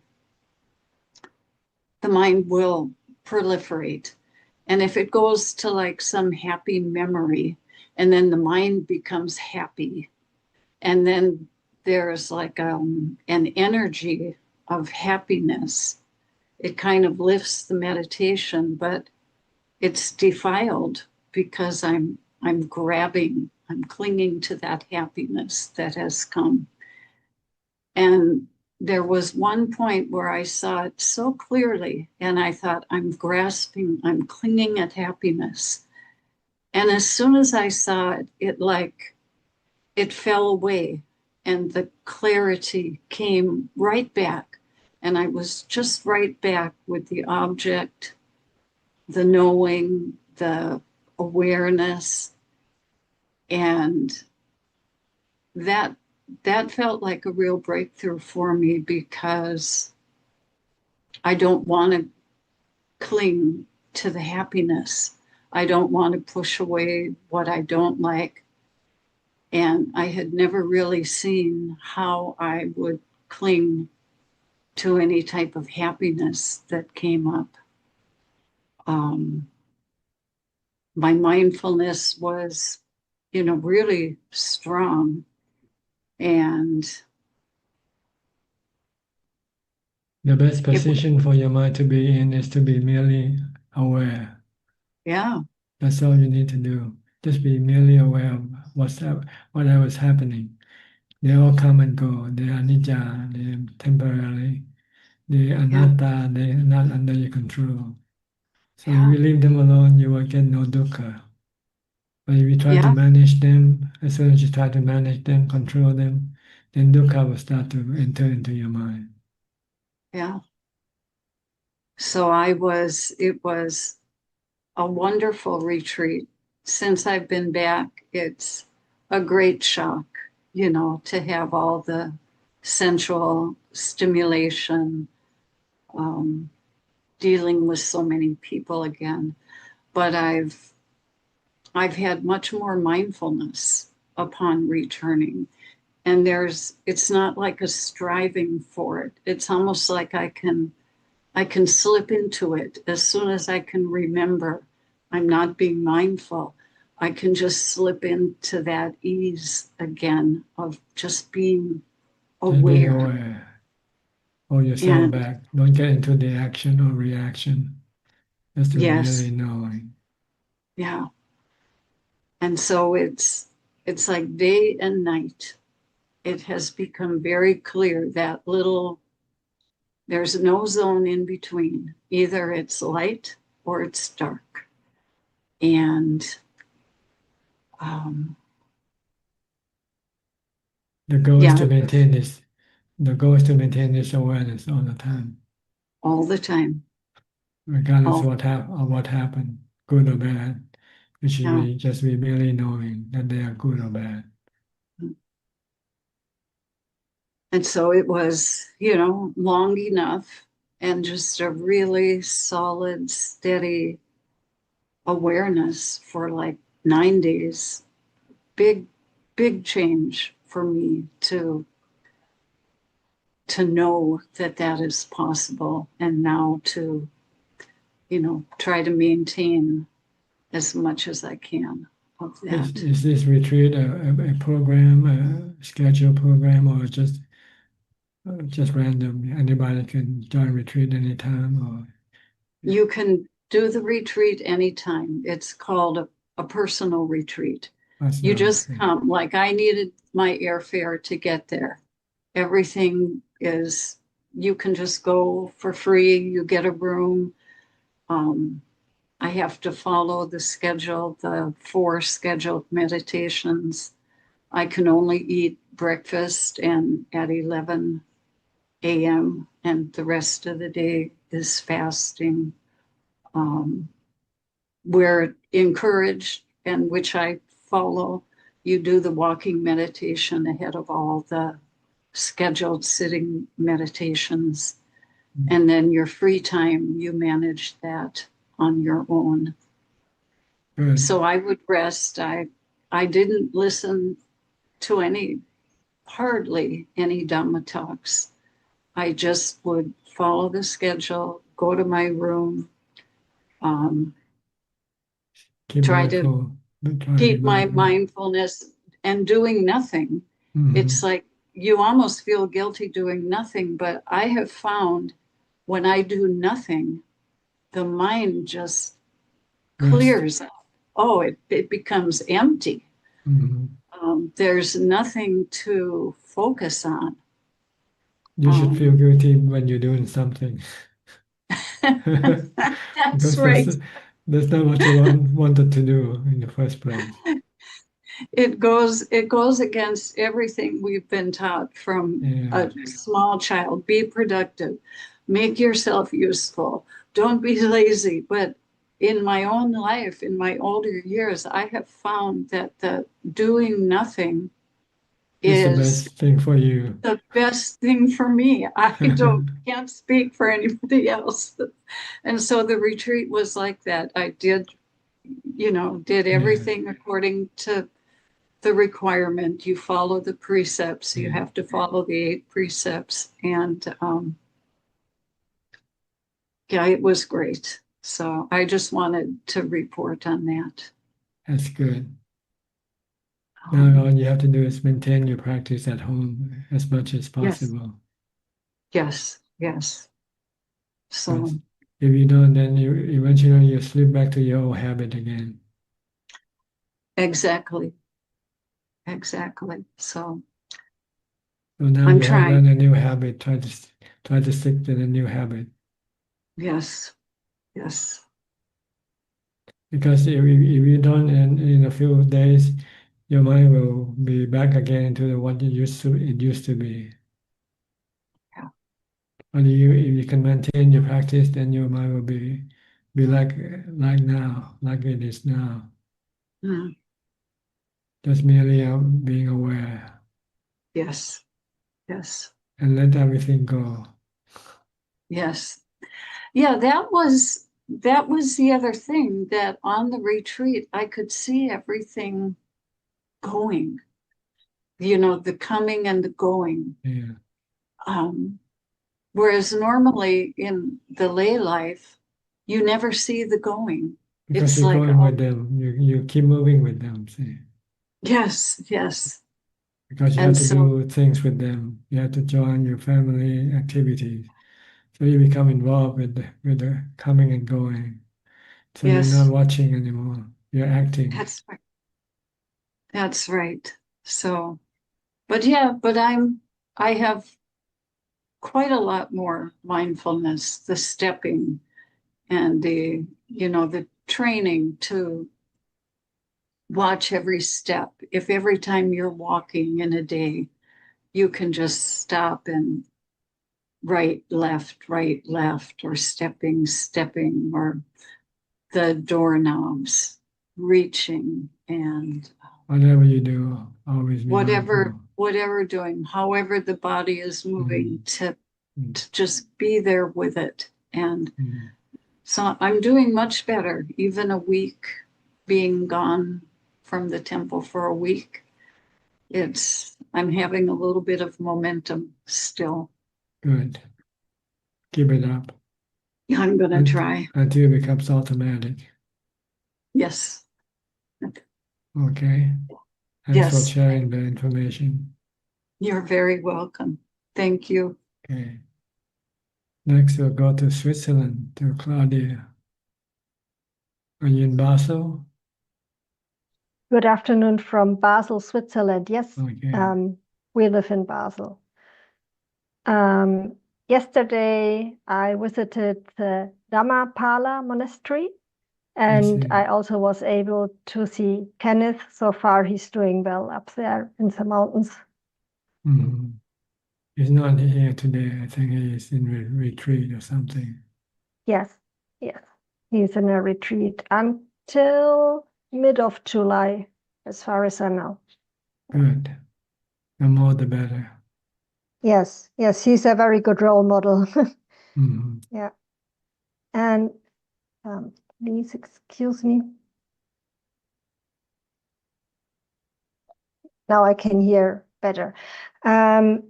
the mind will proliferate. And if it goes to like some happy memory, and then the mind becomes happy, and then there's like an energy of happiness, it kind of lifts the meditation, but it's defiled because I'm clinging to that happiness that has come. And there was one point where I saw it so clearly, and I thought, I'm grasping, I'm clinging at happiness. And as soon as I saw it it fell away, and the clarity came right back. And I was just right back with the object, the knowing, the awareness. And that that felt like a real breakthrough for me because I don't want to cling to the happiness. I don't want to push away what I don't like. And I had never really seen how I would cling to any type of happiness that came up. My mindfulness was, really strong. And The best it, position for your mind to be in is to be merely aware. yeah, That's all you need to do. Just be merely aware of whatever's happening. They all come and go. They are anicca, they're temporary. They are yeah, anatta, they are not under your control. So if yeah, you leave them alone, you will get no dukkha. But if you try to yeah, manage them, as soon as you try to manage them, control them, then dukkha will start to enter into your mind. yeah. So it was a wonderful retreat. Since I've been back, it's a great shock, to have all the sensual stimulation, dealing with so many people again. But I've had much more mindfulness upon returning. And it's not like a striving for it. It's almost like I can slip into it as soon as I can remember I'm not being mindful. I can just slip into that ease again of just being Just being aware. aware. Hold yourself And back. Don't get into the action or reaction. Just to yes, merely knowing. yeah. And so it's like day and night. It has become very clear that there's no zone in between. Either it's light or it's dark. And The goal is yeah, to maintain this. The goal is to maintain this awareness all the time, all the time. regardless All, of what happened, good or bad. We should yeah. be just be merely knowing that they are good or bad. And so it was, long enough and just a really solid, steady awareness for like 9 days. Big, big change for me to know that that is possible, and now to, try to maintain as much as I can of that. Is this retreat a program, a scheduled program, or just random? Anybody can join retreat anytime, or You can do the retreat anytime. It's called a personal retreat. that's You not just retreat. come. Like I needed my airfare to get there. Everything is, you can just go for free. You get a room. I have to follow the 4 scheduled meditations. I can only eat breakfast and at 11 a.m. and the rest of the day is fasting. We're encouraged, and which I follow, you do the walking meditation ahead of all the scheduled sitting meditations. And then your free time, you manage that on your own. Good. So I would rest. I didn't listen to hardly any Dhamma talks. I just would follow the schedule, go to my room, Keep try to mindful. Try to be keep my mindful. mindfulness and doing nothing. It's like you almost feel guilty doing nothing, but I have found when I do nothing, the mind just Rest. clears up. Oh, it becomes empty. There's nothing to focus on. You should feel guilty when you're doing something. That's Because right. that's not what you wanted to do in the first place. It goes against everything we've been taught from Yeah. a small child. Be productive, make yourself useful, don't be lazy. But in my own life, in my older years, I have found that the doing nothing It's the is best thing for you. the best thing for me. I can't speak for anybody else. And so the retreat was like that. I did everything according to the requirement. You follow the precepts. You have to follow the 8 precepts. And yeah, it was great. So I just wanted to report on that. That's good. Now all you have to do is maintain your practice at home as much as possible. Yes. So But if you don't, then you eventually you slip back to your old habit again. exactly. So So now I'm you have trying. learned a new habit. Try to stick to the new habit. Yes. Because if you don't, and in a few days, your mind will be back again into what it used to be. Yeah. But if you can maintain your practice, then your mind will be like now, like it is now. Mm. Just merely being aware Yes. and let everything go. Yes. Yeah, that was the other thing, that on the retreat I could see everything going, the coming and the going. Yeah. Whereas normally in the lay life, you never see the going. Because It's you're like, going with them, you keep moving with them, see. yes. Because you And have to so, do things with them. You have to join your family activities. So you become involved with the coming and going. So you're yes, not watching anymore. You're acting. that's right. That's right. So, but yeah, I have quite a lot more mindfulness, the stepping and the training to watch every step. If every time you're walking in a day, you can just stop and right, left, or stepping, or the doorknobs, reaching, and Whatever you do, always be mindful. whatever doing, however the body is moving, to just be there with it. And so I'm doing much better. Even a week being gone from the temple for a week, I'm having a little bit of momentum still. Good. Keep it up. I'm going to try. Until it becomes automatic. Yes. Okay. Thanks Yes. for sharing the information. You're very welcome. Thank you. Okay. Next, we'll go to Switzerland, to Claudia. Are you in Basel? Good afternoon from Basel, Switzerland. Yes, Okay. we live in Basel. Yesterday, I visited the Dhammapala monastery, and I also was able to see Kenneth. So far, he's doing well up there in the mountains. He's not here today. I think he is in retreat or something. Yes. He's in a retreat until mid of July, as far as I know. Good. The more the better. Yes, he's a very good role model. Yeah. And please excuse me. Now I can hear better. I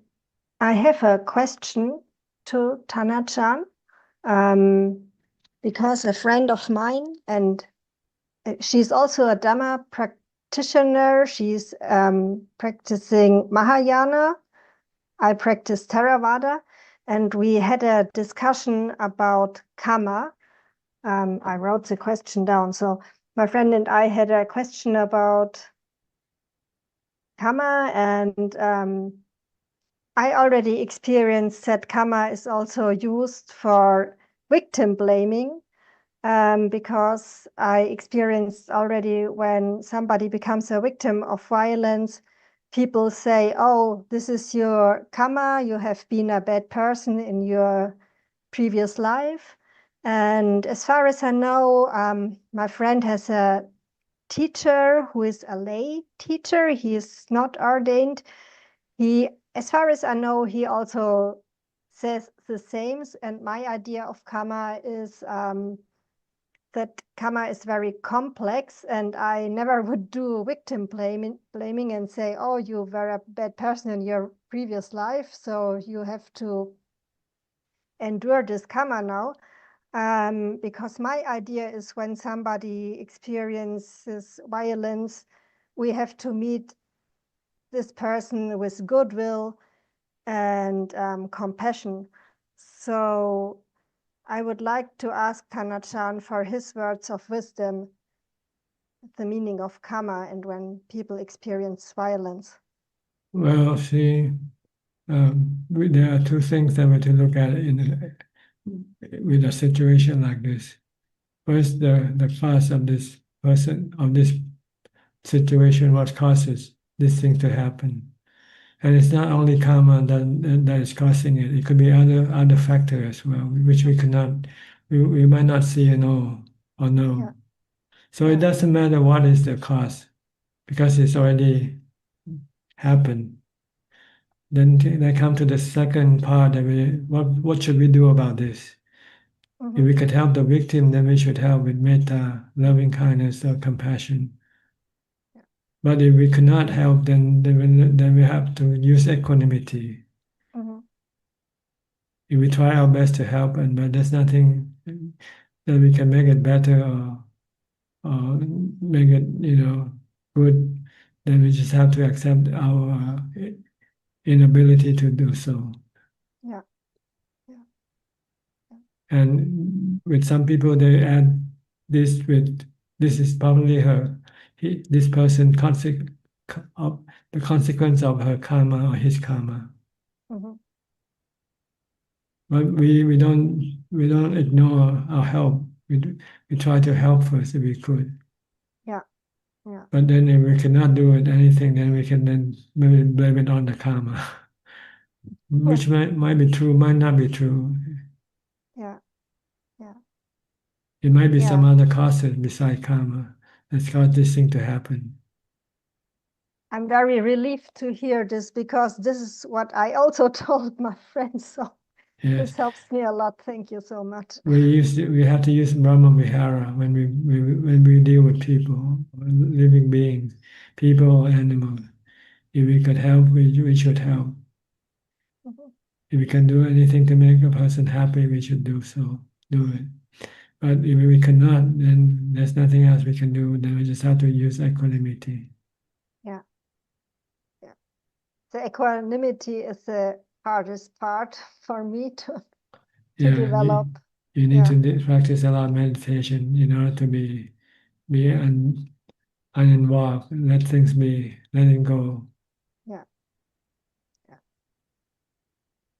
have a question to Tana-chan, because a friend of mine, and she's also a Dhamma practitioner. She's practicing Mahayana. I practice Theravada, and we had a discussion about karma. I wrote the question down. So my friend and I had a question about karma, and I already experienced that karma is also used for victim blaming, because I experienced already when somebody becomes a victim of violence, people say, oh, this is your karma, you have been a bad person in your previous life. And as far as I know, my friend has a teacher who is a lay teacher. He is not ordained. as far as I know, he also says the same. And my idea of karma is that karma is very complex, and I never would do victim blaming and say, oh, you were a bad person in your previous life, so you have to endure this karma now. Because my idea is when somebody experiences violence, we have to meet this person with goodwill and compassion. So I would like to ask Tanachan for his words of wisdom, the meaning of karma and when people experience violence. Well, see, there are two things that we're to look at with a situation like this. First, the cause of this person, of this situation, what causes this thing to happen. And it's not only karma that is causing it. It could be other factors as well, which we might not see and know or know. Yeah. So it doesn't matter what is the cause, because it's already happened. Then they come to the second part that what should we do about this? If we could help the victim, then we should help with metta, loving kindness, or compassion. But if we cannot help, then we have to use equanimity. If we try our best to help, but there's nothing that we can make it better or make it good, then we just have to accept our inability to do so. Yeah. And with some people, they add this is probably this person the consequence of her karma or his karma. But we don't ignore our help. We try to help first if we could. Yeah. But then if we cannot do anything, then we can then maybe blame it on the karma, which might be true, might not be true. Yeah. It might be some other causes besides karma that's caused this thing to happen. I'm very relieved to hear this, because this is what I also told my friends. So this helps me a lot. Thank you so much. We have to use Brahma Vihara when we deal with people, living beings, people or animals. If we could help, we should help. If we can do anything to make a person happy, we should do it. But if we cannot, then there's nothing else we can do. Then we just have to use equanimity. Yeah. The equanimity is the hardest part for me to develop. You need to practice a lot of meditation in order to be uninvolved, let things be, letting go. Yeah.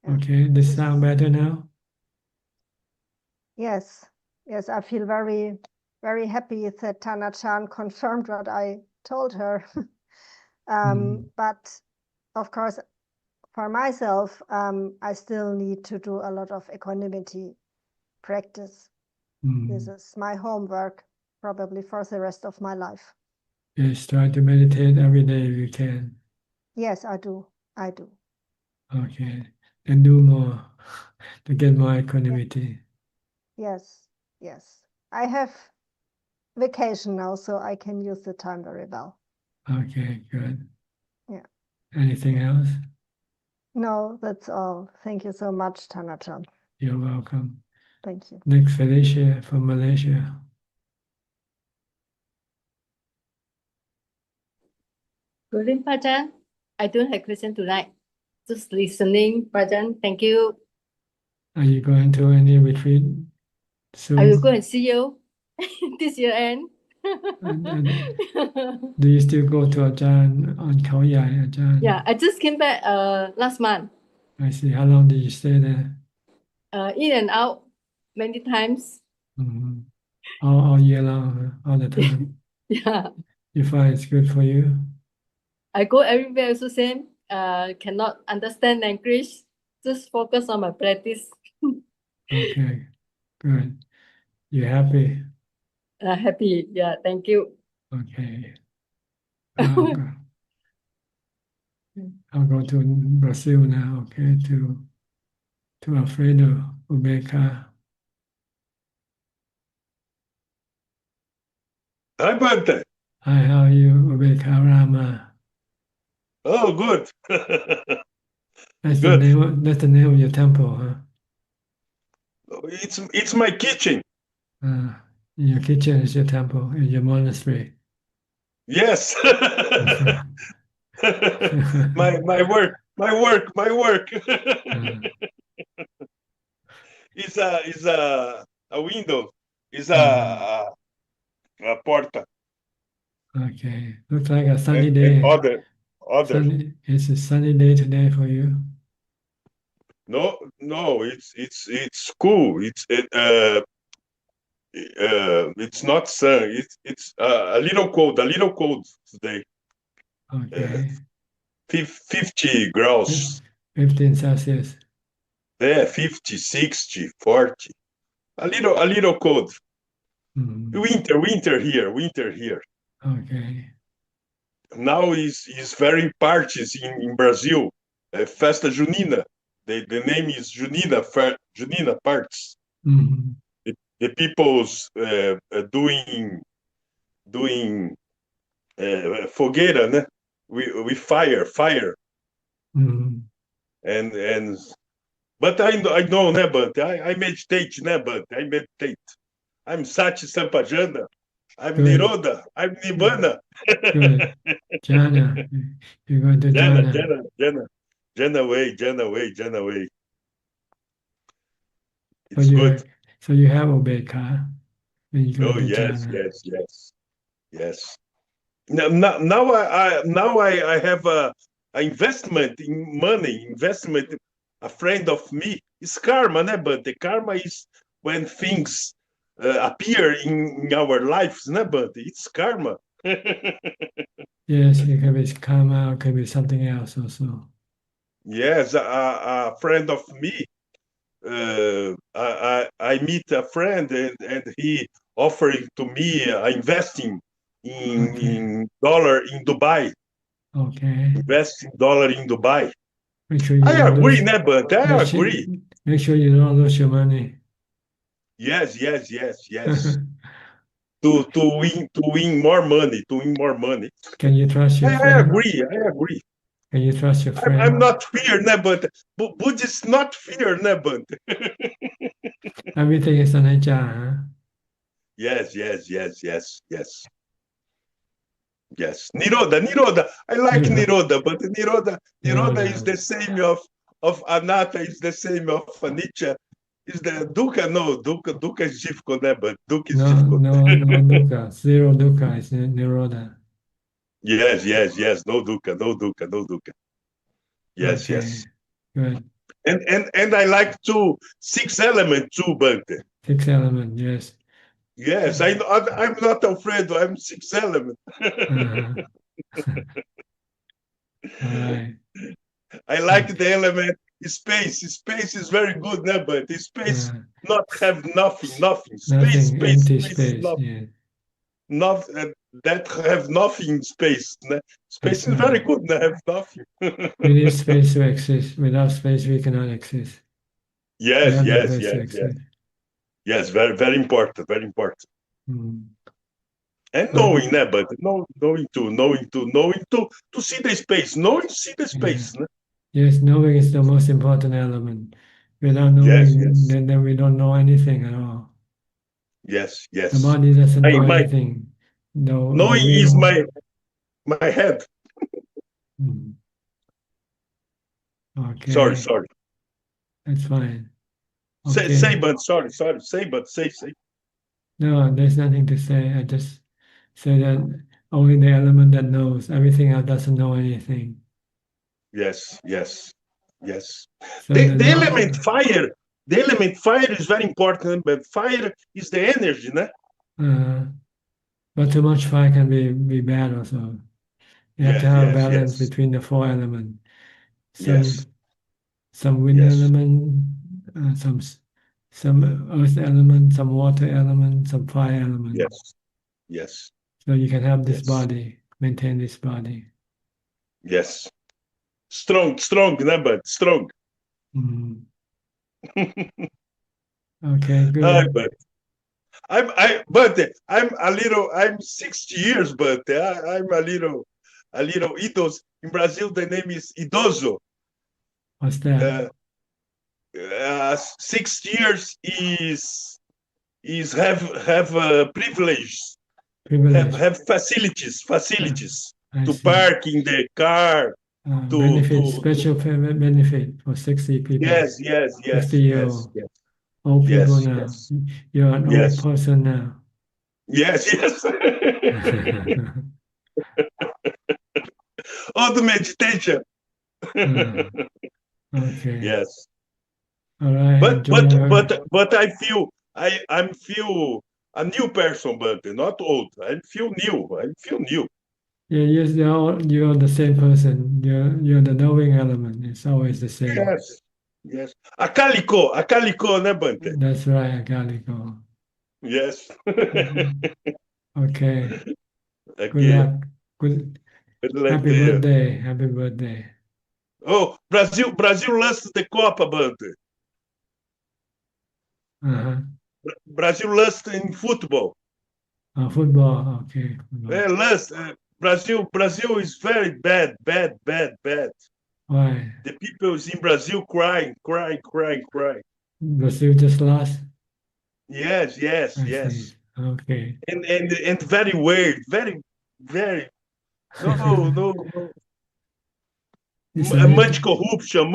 Okay, this sound better now? Yes, I feel very, very happy that Tana-chan confirmed what I told her. But of course, for myself, I still need to do a lot of equanimity practice. This is my homework, probably for the rest of my life. Yes, try to meditate every day if you can. Yes, I do. Okay, and do more to get more equanimity. Yes. I have vacation now, so I can use the time very well. Okay, good. Yeah. Anything else? No, that's all. Thank you so much, Tana-chan. You're welcome. Thank you. Next, Felicia from Malaysia. Good evening, Pajan. I don't have question tonight. Just listening, Pajan. Thank you. Are you going to any retreat soon? I will go and see you this year end. Do you still go to Ajaan on Khao Yai, Ajaan? Yeah, I just came back last month. I see. How long did you stay there? In and out many times. All year long, all the time. Yeah. You find it's good for you? I go everywhere also same. Cannot understand language. Just focus on my practice. Okay, good. You happy? Happy. Yeah, thank you. Okay. I'll go to Brazil now, okay, to Alfredo Ubeka. Hi, Bante. Hi, how are you, Ubeka Rama? Oh, good. That's the Good. name of your temple, huh? It's my kitchen. Your kitchen is your temple, in your monastery. Yes. my work. It's a window. It's a porta. Okay, looks like a sunny And day. other. It's a sunny day today for you. No, it's cool. It's not sun. It's a little cold today. Okay, 50 graus. 15 Celsius. Yeah, 50, 60, 40. A little cold. Mhm. Winter here. Okay. Now is very parties in Brazil. Festa Junina. The name is Junina parties. Mhm. The people's doing fogueira, né? We fire. Mhm. And but I know, né, but I meditate, né, but I meditate. I'm Sati Sampajana. I'm Good. Niroda. I'm Nibbana. Good. Jhana. You're going to Jhana. Jhana way. So It's good. so you have Ubeka when you go Oh to yes. Jhana. Now I have a investment in money. A friend of me is karma, né? But the karma is when things appear in our lives, né? But it's karma. Yes, it can be karma, it can be something else also. Yes, a friend of me. I meet a friend and he offering to me investing in dollar in Dubai. Okay. Invest in dollar in Dubai. Make sure you I don't agree, lose. né, but I agree. Make sure you don't lose your money. Yes. to win more money. Can you trust your I friend? agree. Can you trust your friend? I'm not fear, né, but Buddhist not fear, né, but Everything is anicca, huh? yes. Niroda. I like Niroda, but Niroda is the same of Anatta, is the same of Anicca. Is the Dukkha is difficult, né, but Dukkha is difficult. No dukkha. Zero dukkha is nirodha. Yes. No Dukkha. Yes. Good. And I like 6 element too, Bante. 6 element, yes. Yes, I'm not afraid. I'm 6 element. All right. I like the element space. Space is very good, né? But space not have nothing. Space, empty space. Yeah. Not that have nothing space. Né? Space is very good. Né? Have nothing. We need space to exist. Without space, we cannot exist. Yes. Very important. And knowing, né? But knowing to see the space. Knowing to see the space. Né? Yes, knowing is the most important element. Without knowing, then we don't know anything at all. Yes. The body doesn't know anything. Knowing is my head. Okay. Sorry. That's fine. Okay. Say, but sorry. Say. No, there's nothing to say. I just say that only the element that knows. Everything else doesn't know anything. Yes. So the element fire. The element fire is very important, but fire is the energy, né? But too much fire can be bad also. You have to have a balance between the 4 elements. Some wind element, some earth element, some water element, some fire element. Yes. So you can have this body, maintain this body. Yes. strong, né, but strong. Mm. Okay, good. But I'm 60 years, but I'm a little idoso. In Brazil, the name is idoso. What's that? 60 years is have privileges, Privilege. have facilities I to see. park in the car. Benefit, special benefit for 60 people. Yes, 60-year-old. Old yes, people now. yes. You're an Yes. old person now. Yes. All the meditation. Okay. Yes. All right. But I feel I'm feel a new person, but not old. I feel new. Yeah, yes, you're the same person. You're the knowing element. It's always the same. Yes. A calico, né, Bante? That's right, I gotta go. Yes. Okay. Good Okay. luck. Happy birthday. Happy birthday. Oh, Brasil lost the Copa, Bante. Brazil lost in football. Football, okay. Football. Lost. Brazil is very bad. Why? The people in Brazil crying. Brazil just lost? Yes. See. Okay. And very weird, very no. Much corruption.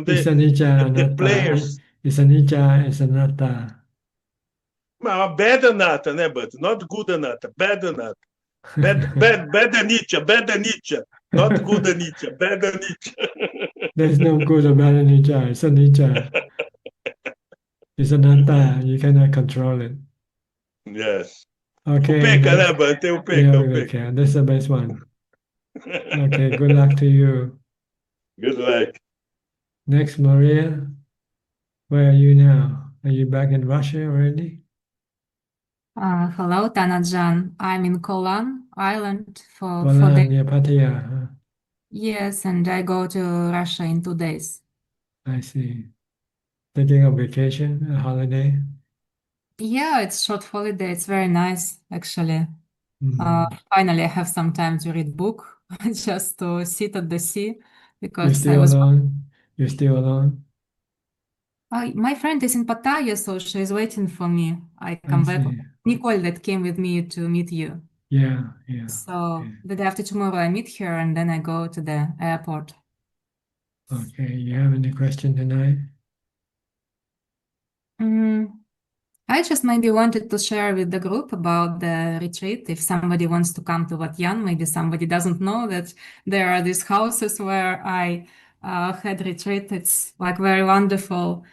It's anicca, The players. It's anicca, it's anatta. Bad anatta, né, but not good anatta. Bad anatta. Bad anicca. Not good anicca. Bad anicca. There's no good or bad anicca. It's anicca. It's anatta. You cannot control it. Yes. Okay. Upeca, né, but upeca. That's the best one. Okay, good luck to you. Good luck. Next, Maria. Where are you now? Are you back in Russia already? Hello, Tanajan. I'm in Kolan Island for Kolan, near Pattaya. Huh? Yes, and I go to Russia in 2 days. I see. Taking a vacation, a holiday? Yeah, it's short holiday. It's very nice, actually. Mm-hmm. Finally, I have some time to read book, just to sit at the sea, because You're still alone? My friend is in Pattaya, so she's waiting for me. I come back. Nicole that came with me to meet you. Yeah. So the day after tomorrow I meet her and then I go to the airport. Okay. You have any question tonight? I just maybe wanted to share with the group about the retreat. If somebody wants to come to Wat Yan, maybe somebody doesn't know that there are these houses where I had retreat. It's like very wonderful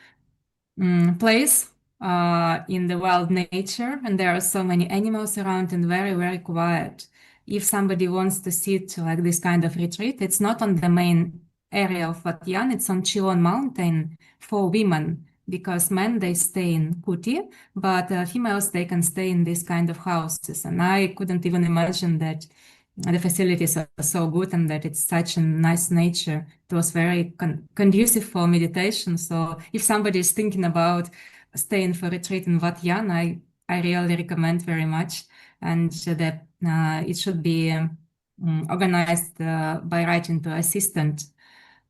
place in the wild nature, and there are so many animals around and very, very quiet. If somebody wants to sit like this kind of retreat, it's not on the main area of Wat Yan, it's on Chilon Mountain for women, because men, they stay in Kuti, but females, they can stay in this kind of houses. And I couldn't even imagine that the facilities are so good and that it's such a nice nature. It was very conducive for meditation. So if somebody is thinking about staying for retreat in Wat Yan, I really recommend very much. And that it should be organized by writing to assistant.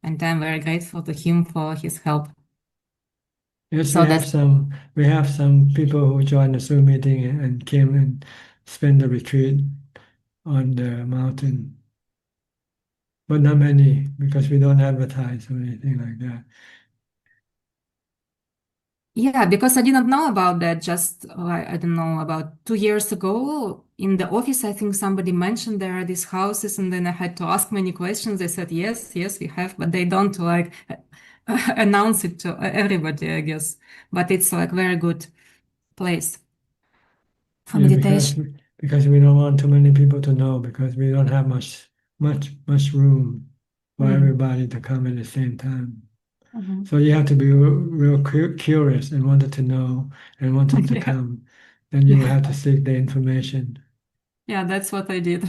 And I'm very grateful to him for his help. Yes, so we have some people who joined the Zoom meeting and came and spent the retreat on the mountain, but not many because we don't advertise or anything like that. Yeah, because I didn't know about that just, I don't know, about 2 years ago in the office, I think somebody mentioned there are these houses, and then I had to ask many questions. They said, yes, we have, but they don't like announce it to everybody, I guess. But it's like very good place for meditation. Because we don't want too many people to know, because we don't have much room for everybody to come at the same time. So you have to be real curious and wanted to know and wanted to come. Then you will have to seek the information. Yeah, that's what I did.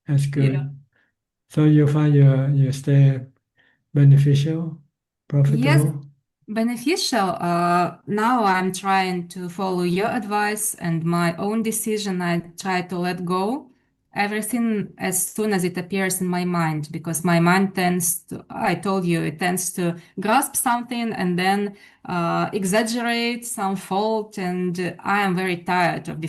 That's good. So you find your stay beneficial, Yes, profitable? beneficial. Now I'm trying to follow your advice and my own decision. I try to let go everything as soon as it appears in my mind, because my mind tends to, I told you, it tends to grasp something and then exaggerate some fault. And I am very tired of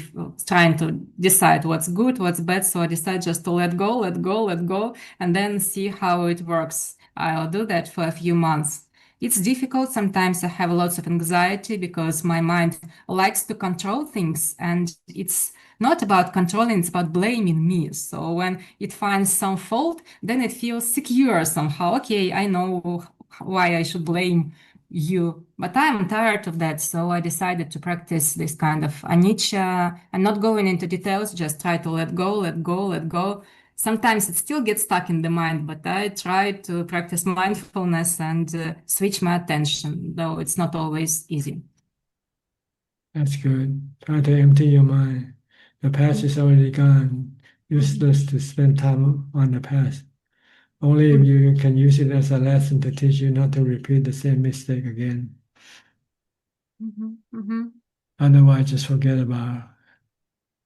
trying to decide what's good, what's bad. So I decide just to let go, let go, let go, and then see how it works. I'll do that for a few months. It's difficult. Sometimes I have lots of anxiety because my mind likes to control things, and it's not about controlling, it's about blaming me. So when it finds some fault, then it feels secure somehow. Okay, I know why I should blame you, but I'm tired of that. So I decided to practice this kind of anicca. I'm not going into details, just try to let go, let go, let go. Sometimes it still gets stuck in the mind, but I try to practice mindfulness and switch my attention, though it's not always easy. That's good. Try to empty your mind. The past is already gone. Useless to spend time on the past. Only if you can use it as a lesson to teach you not to repeat the same mistake again. Otherwise, just forget about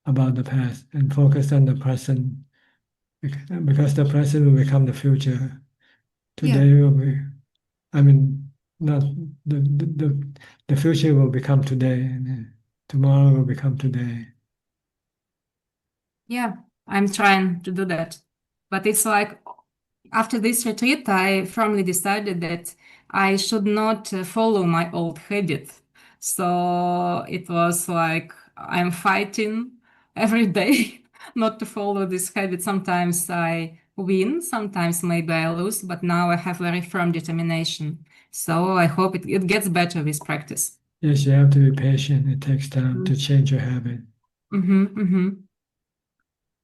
the past and focus on the present, because the present will become the future. Today will be, I mean, not the future will become today, and tomorrow will become today. Yeah, I'm trying to do that. But it's like after this retreat, I firmly decided that I should not follow my old habit. So it was like I'm fighting every day not to follow this habit. Sometimes I win, sometimes maybe I lose, but now I have very firm determination. So I hope it gets better with practice. Yes, you have to be patient. It takes time to change your habit.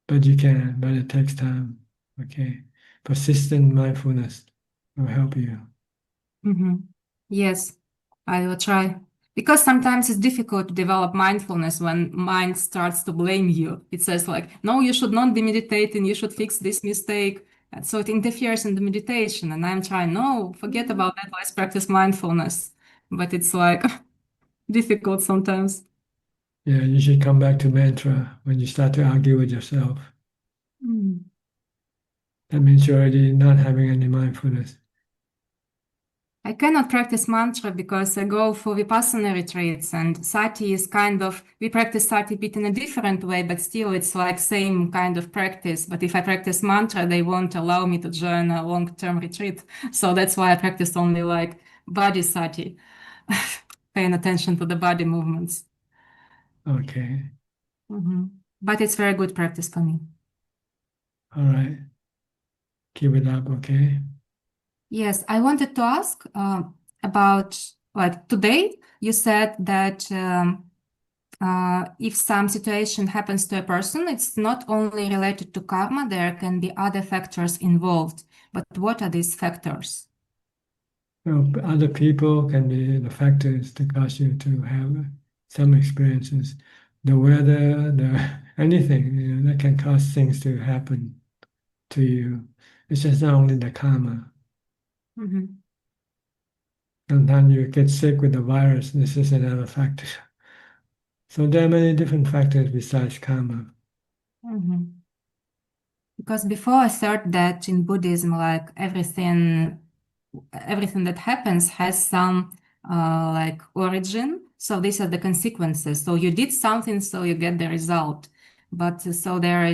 But you can, but it takes time. Okay. Persistent mindfulness will help you. Yes, I will try. Because sometimes it's difficult to develop mindfulness when mind starts to blame you. It says like, no, you should not be meditating, you should fix this mistake. And so it interferes in the meditation. And I'm trying, no, forget about that, let's practice mindfulness. But it's like difficult sometimes. Yeah, you should come back to mantra when you start to argue with yourself. That means you're already not having any mindfulness. I cannot practice mantra because I go for Vipassana retreats, and sati is kind of, we practice sati bit in a different way, but still it's like same kind of practice. But if I practice mantra, they won't allow me to join a long-term retreat. So that's why I practice only like body sati, paying attention to the body movements. Okay. But it's very good practice for me. All right. Keep it up, okay? Yes, I wanted to ask about like today you said that if some situation happens to a person, it's not only related to karma, there can be other factors involved. But what are these factors? Well, other people can be the factors to cause you to have some experiences. The weather, anything, that can cause things to happen to you. It's just not only the karma. Sometimes you get sick with the virus. This is another factor. So there are many different factors besides karma. Because before I thought that in Buddhism, like everything that happens has some like origin. So these are the consequences. So you did something, so you get the result. But so there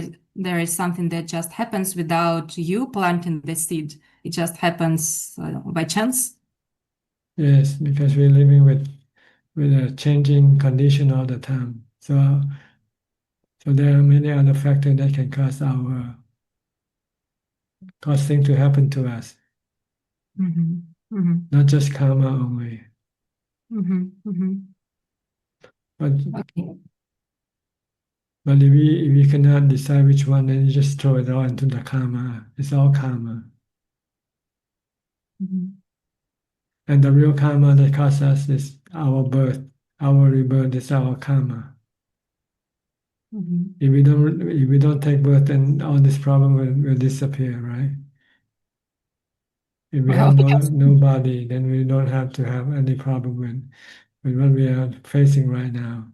is something that just happens without you planting the seed. It just happens by chance. Yes, because we're living with a changing condition all the time. So there are many other factors that can cause things to happen to us. Not just karma only. But Okay. but if we cannot decide which one, then you just throw it all into the karma. It's all karma. And the real karma that causes us is our birth, our rebirth is our karma. If we don't take birth, then all this problem will disappear, right? If we Well, have yes. no body, then we don't have to have any problem with what we are facing right now.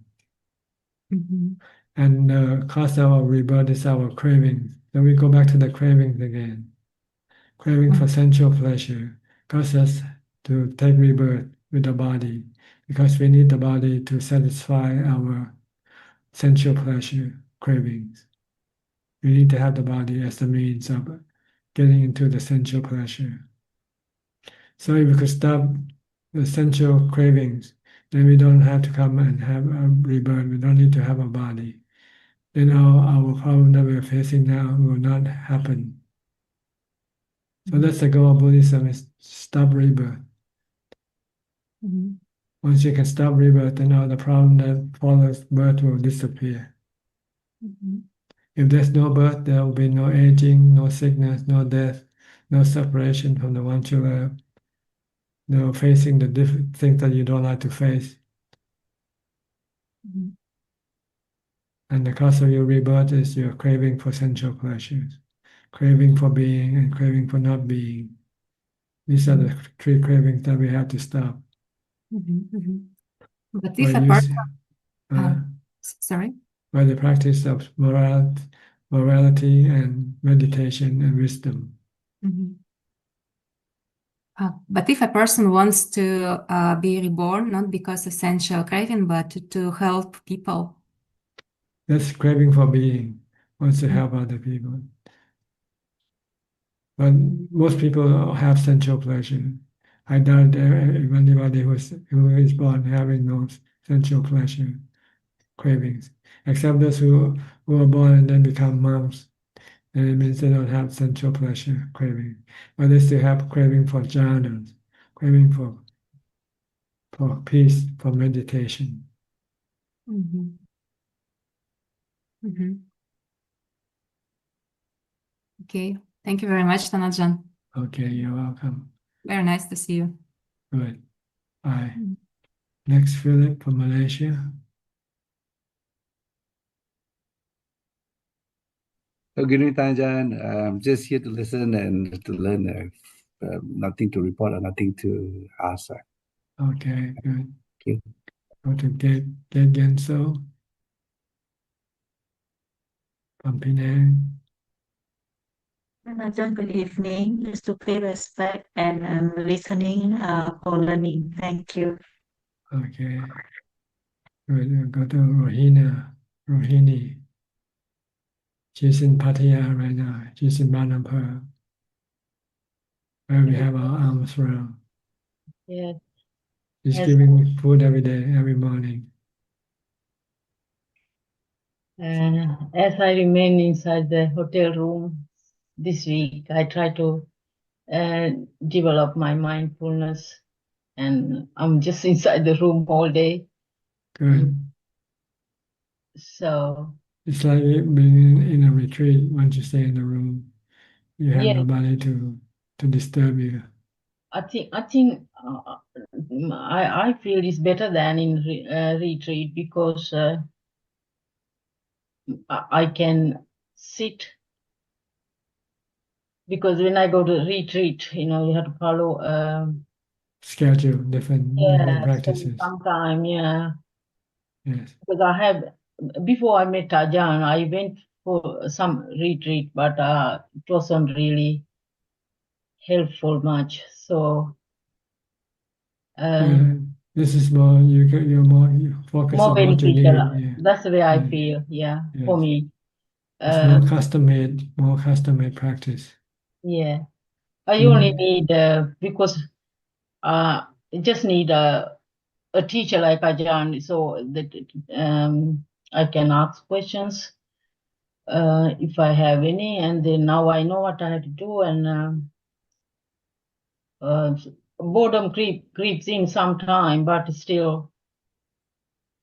Mhm. And the cause of our rebirth is our craving. Then we go back to the cravings again. Craving for sensual pleasure causes us to take rebirth with the body because we need the body to satisfy our sensual pleasure cravings. We need to have the body as the means of getting into the sensual pleasure. So if we could stop the sensual cravings, then we don't have to come and have a rebirth. We don't need to have a body. Then our problem that we're facing now will not happen. So that's the goal of Buddhism, is stop rebirth. Mhm. Once you can stop rebirth, then all the problem that follows birth will disappear. Mhm. If there's no birth, there will be no aging, no sickness, no death, no separation from the ones you love, no facing the different things that you don't like to face. Mhm. And the cause of your rebirth is your craving for sensual pleasures, craving for being and craving for not being. These are the three cravings that we have to stop. Mhm. Mhm. But By if a person, sorry. by the practice of morality and meditation and wisdom. Mhm. But if a person wants to be reborn, not because of sensual craving, but to help people. That's craving for being, wants to help other people. But most people have sensual pleasure. I doubt anybody who is born having no sensual pleasure cravings, except those who are born and then become monks. And it means they don't have sensual pleasure craving, but they still have craving for jhana, craving for peace, for meditation. Mhm. Mhm. Okay, thank you very much, Tanajan. Okay, you're welcome. Very nice to see you. Good. Bye. Next, Philip from Malaysia. Good evening, Tanjan. I'm just here to listen and to learn. Nothing to report or nothing to ask. Okay, good. Thank you. Go to Get Genso from Penang. Ajahn, good evening. Just to pay respect and listening for learning. Thank you. Okay. Good. Go to Rohini. She's in Pattaya right now. She's in Manampur, where we have our arms around. Yes. She's Yes. giving food every day, every morning. As I remain inside the hotel room this week, I try to develop my mindfulness, and I'm just inside the room all day. Good. So It's like being in a retreat. Once you stay in the room, you have yeah, nobody to disturb you. I think I feel it's better than in retreat because I can sit. Because when I go to retreat, you have to follow Schedule different practices. sometime, yeah. Yes. Because before I met Ajahn, I went for some retreat, but it wasn't really helpful much. So This is more you're more focus more on what you beneficial. need. Yeah. That's the way I Yeah. feel. Yeah, Yes. for me. It's more custom made practice. Yeah, I only need because I just need a teacher like Ajahn, so that I can ask questions if I have any, and then now I know what I have to do, and boredom creeps in sometime, but still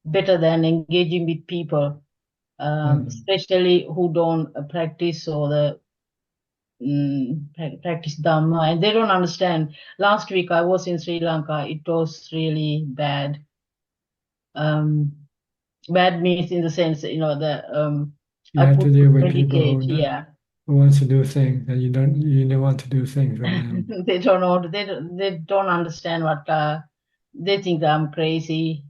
better than engaging with people, especially who don't practice or the practice Dhamma, and they don't understand. Last week I was in Sri Lanka. It was really bad. Bad means in the sense, You have to deal with people meditate, who wants to do things, and you don't want to do things for them. They don't know. They don't understand what. They think that I'm crazy.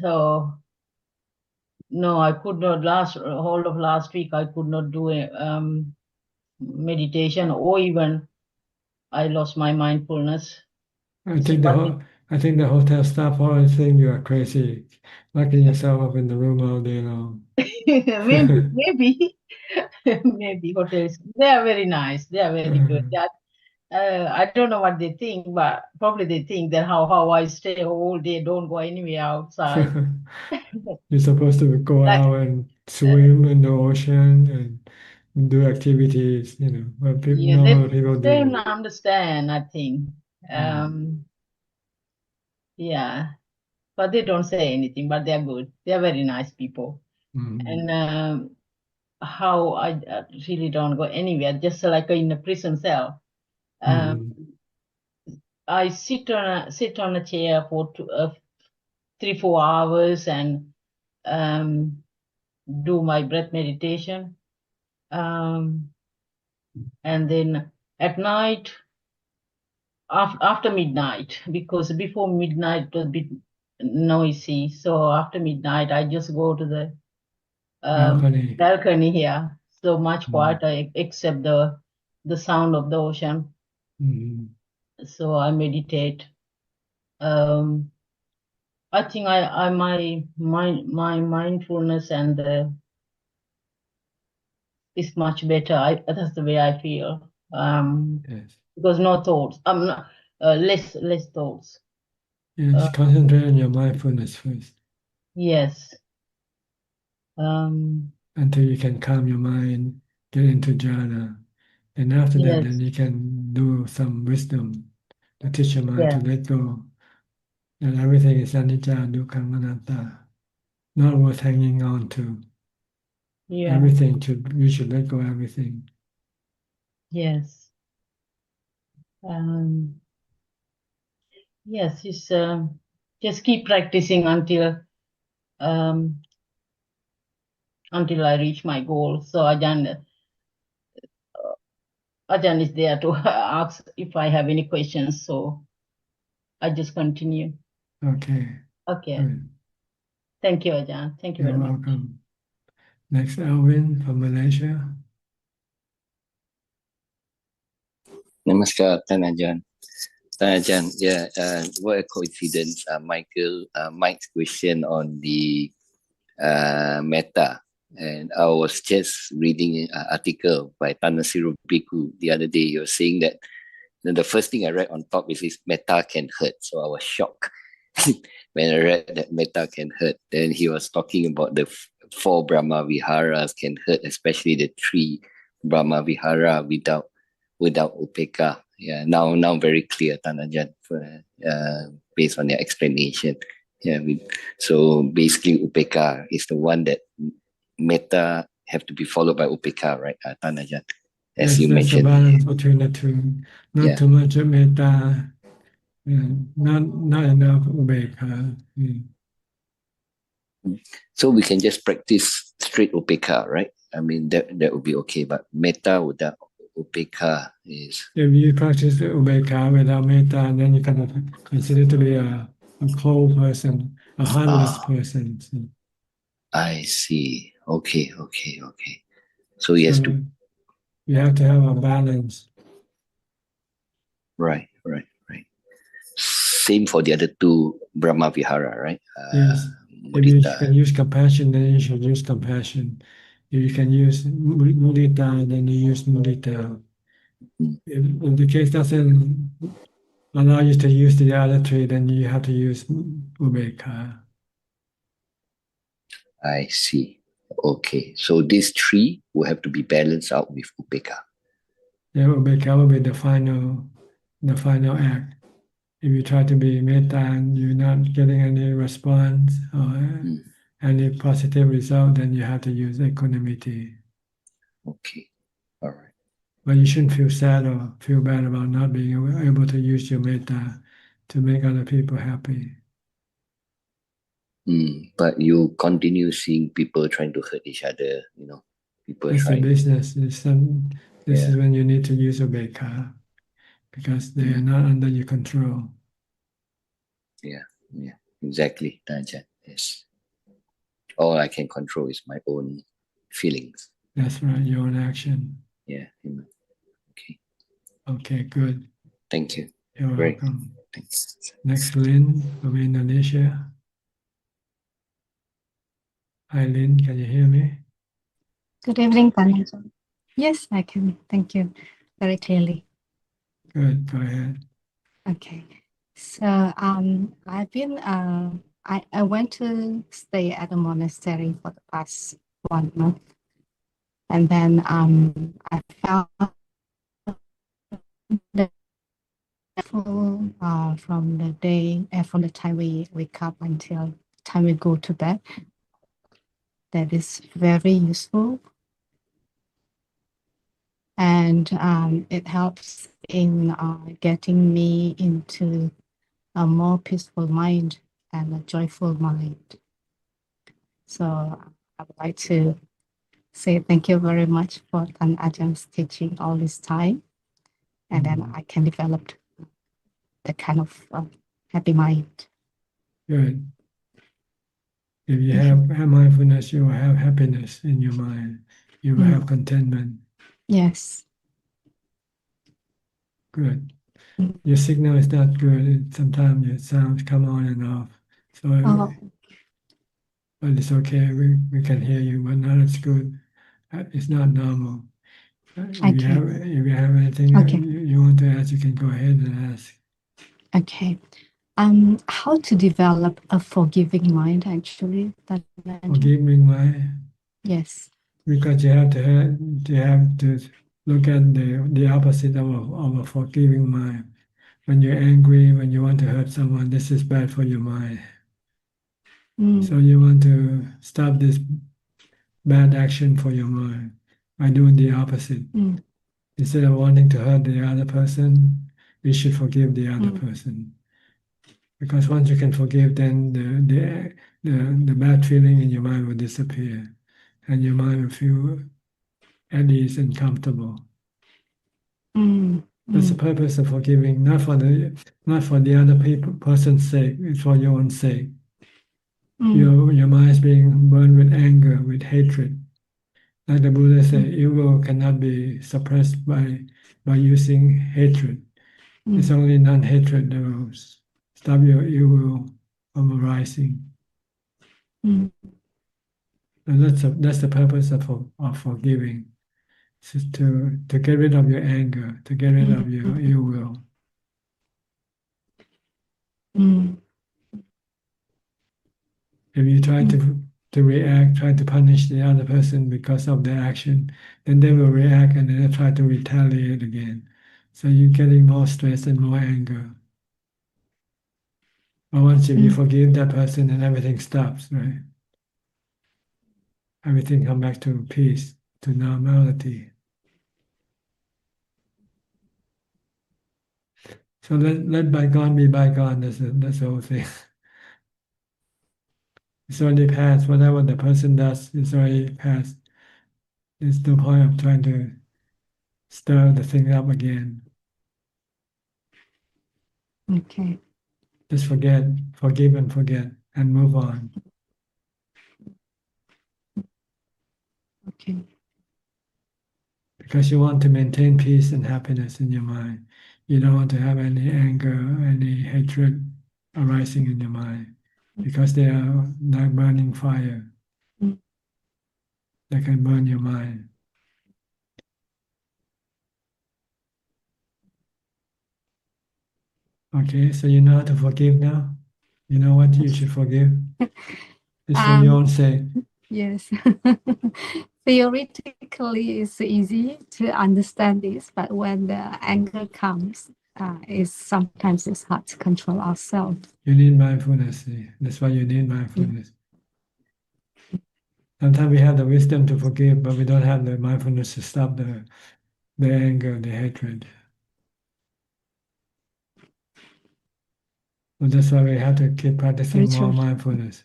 So no, I could not whole of last week. I could not do meditation, or even I lost my mindfulness. I think the hotel staff always think you are crazy, locking yourself up in the room all day long. maybe maybe hotels. They are very nice. They are very good. I don't know what they think, but probably they think that how I stay whole day, don't go anywhere outside. You're supposed to go out and swim in the ocean and do activities, what Yeah, normal people they do. don't understand, I think. Yeah, but they don't say anything, but they're good. They're very nice people. And how I really don't go anywhere, just like in a prison cell. I sit on a chair for 3-4 hours and do my breath meditation. And then at night, after midnight, because before midnight it was a bit noisy. So after midnight, I just go to the balcony here. So much quieter, except the sound of the ocean. So I meditate. I think my mindfulness and is much better. That's the way I feel. Because no thoughts. I'm not less thoughts. Just concentrate on your mindfulness first. Yes. Until you can calm your mind, get into jhana. And after that, then you can do some wisdom to teach your mind to let go. And everything is anicca, dukkha, anatta, not worth hanging on to. Everything you should let go of everything. Yes. Yes, it's just keep practicing until I reach my goal. So Ajaan is there to ask if I have any questions. So I just continue. Okay. Okay. Good. Thank you, Ajaan. Thank you You're very much. welcome. Next, Alvin from Malaysia. Namaskar, Tan Ajaan. Tan Ajaan, yeah, what a coincidence. Mike's question on the meta. And I was just reading an article by Tanasiru Bhikkhu the other day. He was saying that the first thing I read on top is meta can hurt. So I was shocked when I read that meta can hurt. Then he was talking about the 4 Brahma Viharas can hurt, especially the 3 Brahma Vihara without upeka. Yeah, now very clear, Tan Ajaan, based on your explanation. Yeah, so basically upeka is the one that metta have to be followed by upeka, right, Tan Ajaan? As you mentioned. That's the balance between the two. Not too much of metta, not enough ubeka. So we can just practice straight upeka, right? I mean, that would be okay. But metta without upeka is... If you practice the ubeka without metta, then you can consider to be a cold person, a heartless person. So. I see. Okay. So he has to... You have to have a balance. Right. Same for the other 2 Brahma Vihara, right? Yes. If you can use compassion, then you should use compassion. If you can use mudita, then you use mudita. If the case doesn't allow you to use the other 3, then you have to use ubeka. I see. Okay. So these 3 will have to be balanced out with upeka. Yeah, ubeka will be the final act. If you try to be metta and you're not getting any response or any positive result, then you have to use equanimity. Okay. All right. But you shouldn't feel sad or feel bad about not being able to use your metta to make other people happy. But you continue seeing people trying to hurt each other, people That's the trying. business. This is when you need to use ubeka because they are not under your control. Yeah, exactly, Ajahn. Yes. All I can control is my own feelings. That's right, your own action. Yeah, amen. Okay. Okay, good. Thank you. You're Great. welcome. Thanks. Next, Lynn from Indonesia. Hi, Lynn, can you hear me? Good evening, Tanya. Yes, I can. Thank you very clearly. Good, go ahead. Okay. So I've been I went to stay at a monastery for the past 1 month, and then I found that from the time we wake up until the time we go to bed, that is very useful, and it helps in getting me into a more peaceful mind and a joyful mind. So I would like to say thank you very much for Tan Ajah's teaching all this time, and then I can develop the kind of happy mind. Good. If you have mindfulness, you will have happiness in your mind. You will have contentment. Yes. Good. Your signal is not good. Sometimes your sounds come on and off. So, but it's okay. We can hear you, but not as good. It's not normal. If you have anything you want to ask, you can go ahead and ask. Okay. How to develop a forgiving mind, actually? Forgiving mind? Yes. Because you have to look at the opposite of a forgiving mind. When you're angry, when you want to hurt someone, this is bad for your mind. So you want to stop this bad action for your mind by doing the opposite. Instead of wanting to hurt the other person, you should forgive the other person. Because once you can forgive, then the bad feeling in your mind will disappear, and your mind will feel at ease and comfortable. That's the purpose of forgiving, not for the other person's sake. It's for your own sake. Your mind is being burned with anger, with hatred. Like the Buddha said, evil cannot be suppressed by using hatred. It's only non-hatred that will stop your evil from arising. And that's the purpose of forgiving. It's to get rid of your anger, to get rid of your ill will. If you try to react, try to punish the other person because of their action, then they will react and then they'll try to retaliate again. So you're getting more stress and more anger. But once you forgive that person, then everything stops, right? Everything comes back to peace, to normality. So let bygone be bygone. That's the whole thing. It's already past. Whatever the person does is already past. There's no point of trying to stir the thing up again. Okay. Just forgive and forget, and move on. Okay. Because you want to maintain peace and happiness in your mind. You don't want to have any anger, any hatred arising in your mind, because they are like burning fire. They can burn your mind. Okay, so you know how to forgive now? You know what you should forgive? It's for your own sake. Yes. Theoretically, it's easy to understand this, but when the anger comes, sometimes it's hard to control ourselves. You need mindfulness. See? That's why you need mindfulness. Sometimes we have the wisdom to forgive, but we don't have the mindfulness to stop the anger, the hatred. So that's why we have to keep practicing more mindfulness.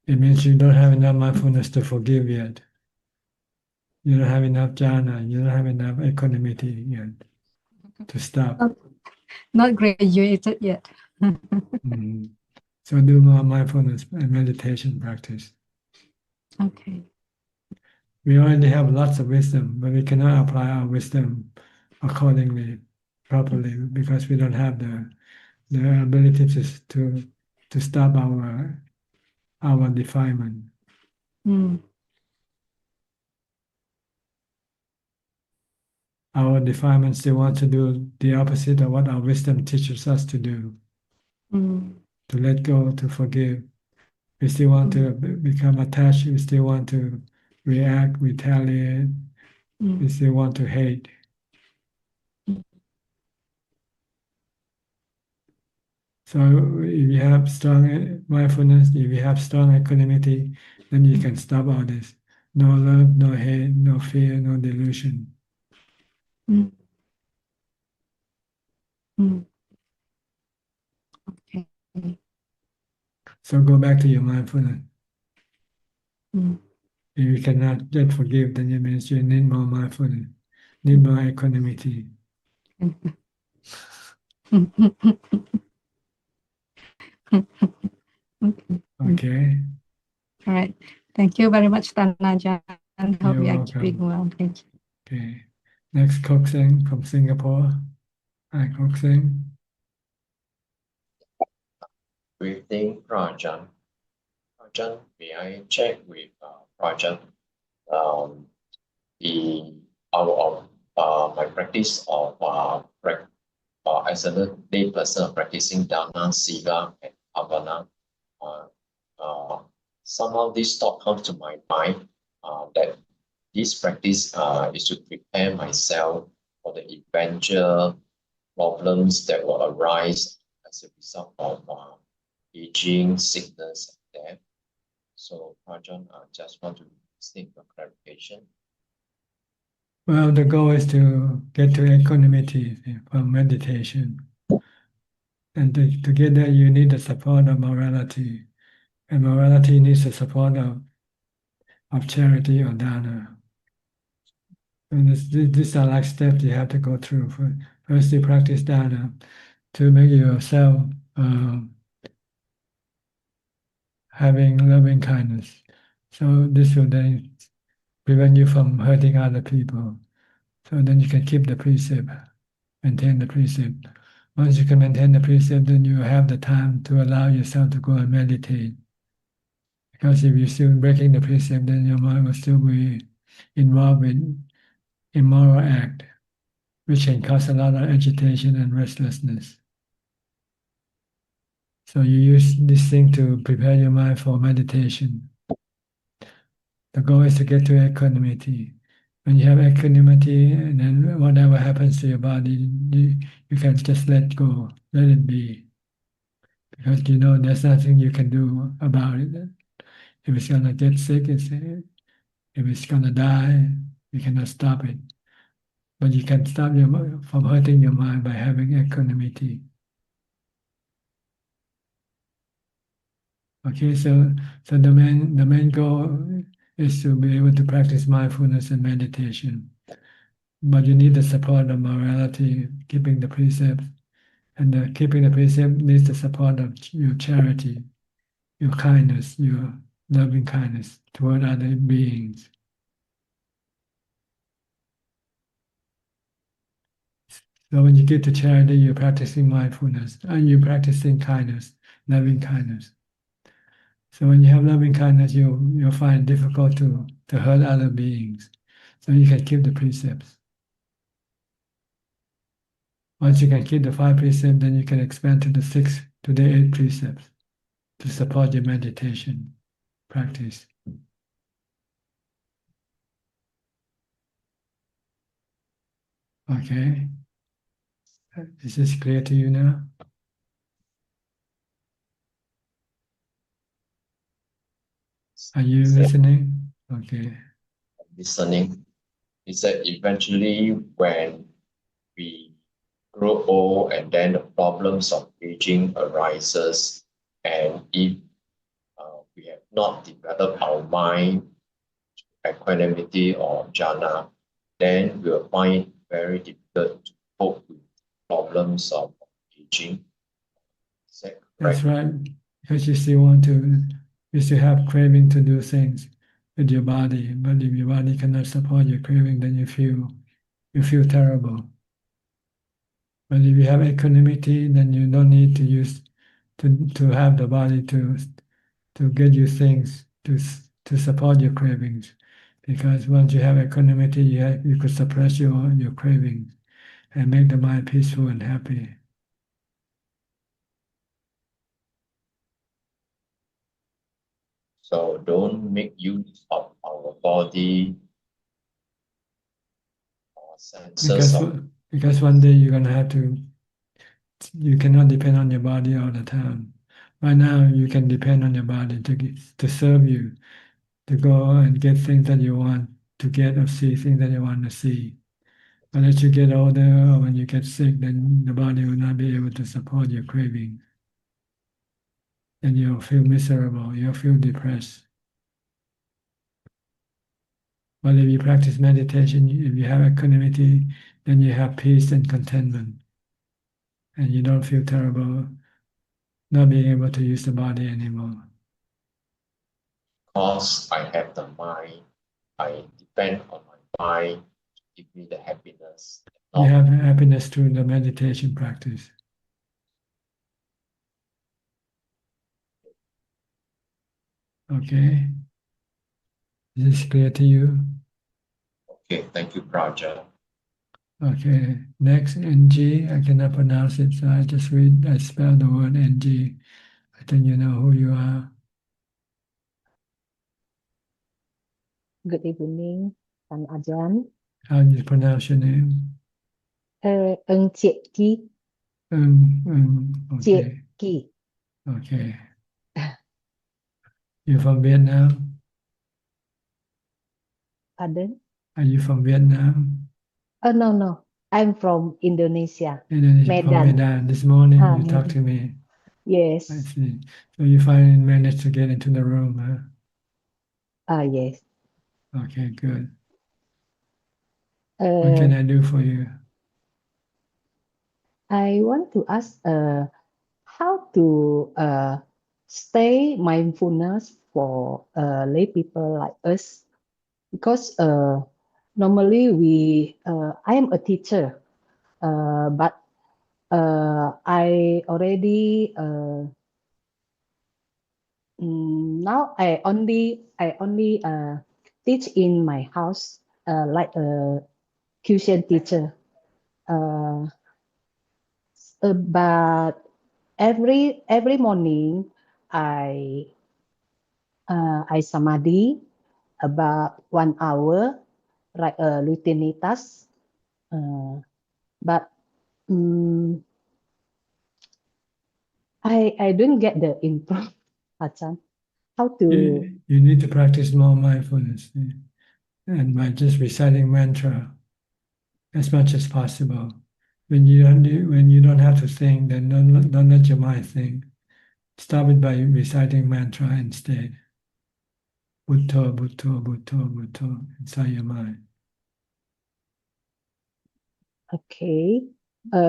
It means you don't have enough mindfulness to forgive yet. You don't have enough jhana. You don't have enough equanimity yet to stop. Not graduated yet. So do more mindfulness and meditation practice. Okay. We already have lots of wisdom, but we cannot apply our wisdom accordingly, properly, because we don't have the ability to stop our defilement. Our defilement still want to do the opposite of what our wisdom teaches us to do. To let go, to forgive. We still want to become attached. We still want to react, retaliate. We still want to hate. So if you have strong mindfulness, if you have strong equanimity, then you can stop all this. No love, no hate, no fear, no delusion. Okay. So go back to your mindfulness. If you cannot yet forgive, then it means you need more mindfulness, need more equanimity. Okay. All right. Thank you very much, Tanajan. Hope You're you are welcome. keeping well. Thank you. Okay. Next, Kokseng from Singapore. Hi, Kokseng. Greeting, Rajan. Rajan, may I check with Rajan the my practice of as a lay person practicing Dana, Sila, and Avana. Somehow this thought comes to my mind that this practice is to prepare myself for the eventual problems that will arise as a result of aging, sickness, and death. So, Rajan, I just want to seek your clarification. Well, the goal is to get to equanimity from meditation. And to get there, you need the support of morality. And morality needs the support of charity or dana. And these are like steps you have to go through. First, you practice dana to make yourself having loving kindness. So this will then prevent you from hurting other people. So then you can keep the precept, maintain the precept. Once you can maintain the precept, then you have the time to allow yourself to go and meditate. Because if you're still breaking the precept, then your mind will still be involved in immoral act, which can cause a lot of agitation and restlessness. So you use this thing to prepare your mind for meditation. The goal is to get to equanimity. When you have equanimity, and then whatever happens to your body, you can just let go, let it be. Because you know there's nothing you can do about it. If it's gonna get sick, if it's gonna die, you cannot stop it. But you can stop from hurting your mind by having equanimity. Okay, so the main goal is to be able to practice mindfulness and meditation. But you need the support of morality, keeping the precepts, and keeping the precept needs the support of your charity, your kindness, your loving kindness toward other beings. So when you get to charity, you're practicing mindfulness and you're practicing kindness, loving kindness. So when you have loving kindness, you'll find it difficult to hurt other beings. So you can keep the precepts. Once you can keep the 5 precepts, then you can expand to the 6 to the 8 precepts to support your meditation practice. Okay. Is this clear to you now? Are you listening? Okay. Listening is that eventually when we grow old and then the problems of aging arises, and if we have not developed our mind, equanimity or jhana, then we'll find it very difficult to cope with problems of aging. Is that That's correct? right. Because you still have craving to do things with your body. But if your body cannot support your craving, then you feel terrible. But if you have equanimity, then you don't need to have the body to get you things to support your cravings. Because once you have equanimity, you could suppress your cravings and make the mind peaceful and happy. So don't make use of our body or senses Because one day you're gonna have to. You cannot depend on your body all the time. Right now, you can depend on your body to serve you, to go and get things that you want to get or see things that you want to see. But as you get older or when you get sick, then the body will not be able to support your craving. And you'll feel miserable, you'll feel depressed. But if you practice meditation, if you have equanimity, then you have peace and contentment. And you don't feel terrible not being able to use the body anymore. because I have the mind. I depend on my mind to give me the happiness. You have happiness through the meditation practice. Okay. Is this clear to you? Okay, thank you, Praja. Okay. Next, NG. I cannot pronounce it, so I spell the word NG. I think you know who you are. Good evening, I'm Ajaan. How do you pronounce your name? Ân Triệt Ký. Triệt Okay. Ký. Okay. You from Vietnam? Pardon? Are you from Vietnam? No. I'm from Indonesia. Indonesia, from Medan. Medan. This morning you Medan. talked to me. Yes. I see. So you finally managed to get into the room, huh? Yes. Okay, good. What can I do for you? I want to ask how to stay mindfulness for lay people like us, because normally I am a teacher, but I already now I only teach in my house, like a tuition teacher. But every morning I samadhi about 1 hour, like a rutinitas. But I don't get the improve, Ajahn. How to You need to practice more mindfulness, and by just reciting mantra as much as possible. When you don't have to think, then don't let your mind think. Start it by reciting mantra instead. Bhutto, Bhutto, Bhutto, Bhutto inside your mind. Okay.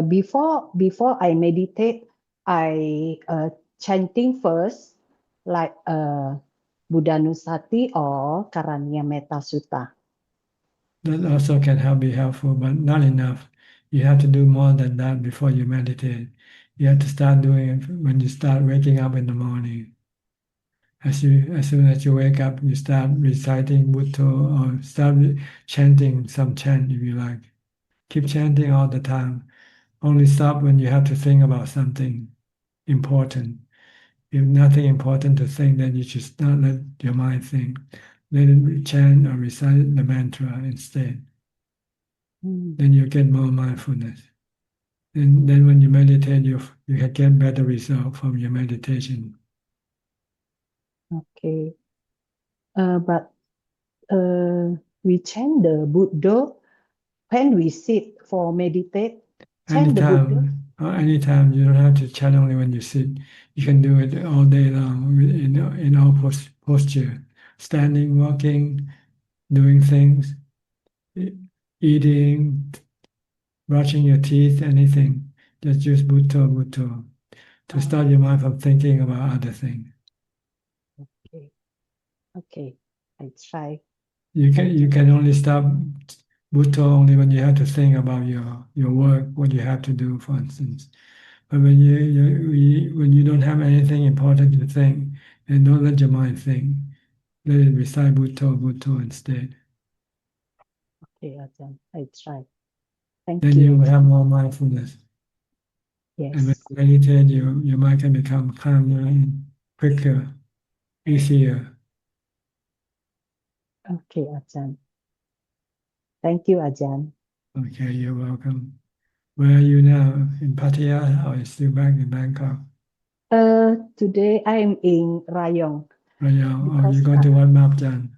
Before I meditate, I chanting first, like Buddhanusati or Karanya Metta Sutta. That also can be helpful, but not enough. You have to do more than that before you meditate. You have to start doing it when you start waking up in the morning. As soon as you wake up, you start reciting Bhutto or start chanting some chant if you like. Keep chanting all the time. Only stop when you have to think about something important. If nothing important to think, then you should not let your mind think. Let it chant or recite the mantra instead. Then you get more mindfulness. And then when you meditate, you can get better result from your meditation. Okay. But we chant the Buddha when we sit for meditate. Chant the Buddha. anytime. You don't have to chant only when you sit. You can do it all day long in all posture, standing, walking, doing things, eating, brushing your teeth, anything. Just use Bhutto, Bhutto to stop your mind from thinking about other things. Okay. Okay. I try. You can only stop Bhutto only when you have to think about your work, what you have to do, for instance. But when you don't have anything important to think, and don't let your mind think, let it recite Bhutto, Bhutto instead. Okay, Ajahn. I try. Thank Then you, you will Ajahn. have more mindfulness. And when Yes. you meditate, your mind can become calmer and quicker, easier. Okay, Ajahn. Thank you, Ajahn. Okay, you're welcome. Where are you now? In Pattaya or still back in Bangkok? Today I am in Rayong Rayong. Oh, you're because going to Wat Mapjan.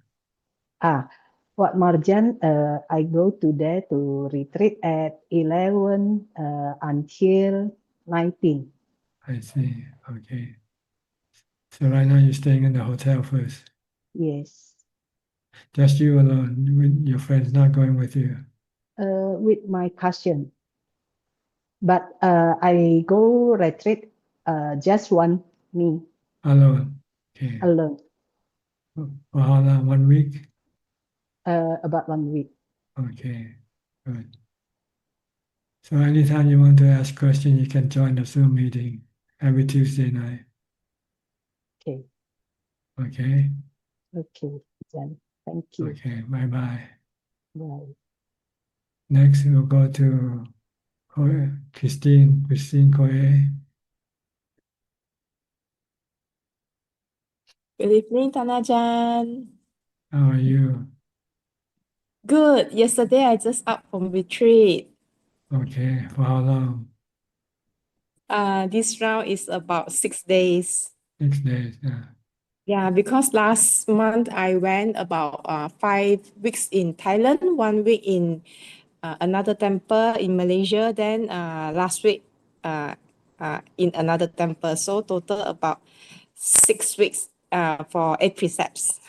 Wat Marjan, I go to there to retreat at 11 until 19. I see. Okay. So right now you're staying in the hotel first. Yes. Just you alone, with your friends not going with you. With my cousin. But I go retreat just one me Alone. Okay. alone. For how long? 1 week? About 1 week. Okay. Good. So anytime you want to ask questions, you can join the Zoom meeting every Tuesday night. Okay. Okay. Okay, Jen. Thank you. Okay. Bye-bye. Bye. Next, we'll go to Christine Koye. Good evening, Tanajan. How are you? Good. Yesterday I just up from retreat. Okay. For how long? This round is about 6 days. 6 days. Yeah. Yeah, because last month I went about 5 weeks in Thailand, 1 week in another temple in Malaysia, then last week in another temple. So total about 6 weeks for 8 precepts.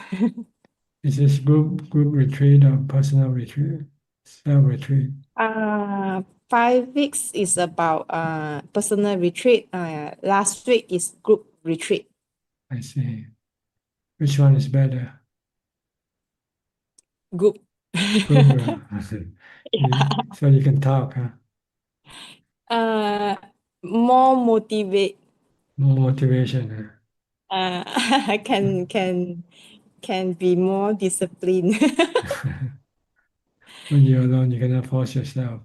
Is this group retreat or personal retreat? Self-retreat? 5 weeks is about personal retreat. Last week is group retreat. I see. Which one is better? Group. Group. Yeah. So you can talk, huh? More motivate. More motivation. Huh? Can be more disciplined. When you're alone, you cannot force yourself.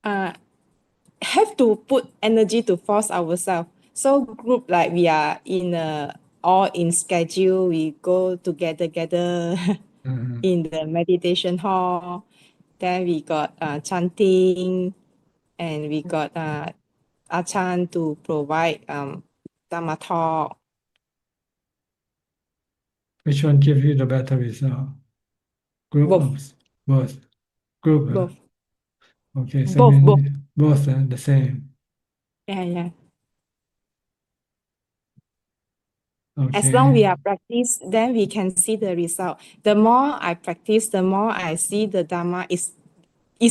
Have to put energy to force ourselves. So group like we are in all in schedule. We go together in the meditation hall. Then we got chanting, and we got Ajahn to provide Dhamma talk. Which one gives you the better result? Group. Both. Both. Group. Both. Okay, so Both. both are the same. Yeah. Okay. As long we are practice, then we can see the result. The more I practice, the more I see the Dhamma is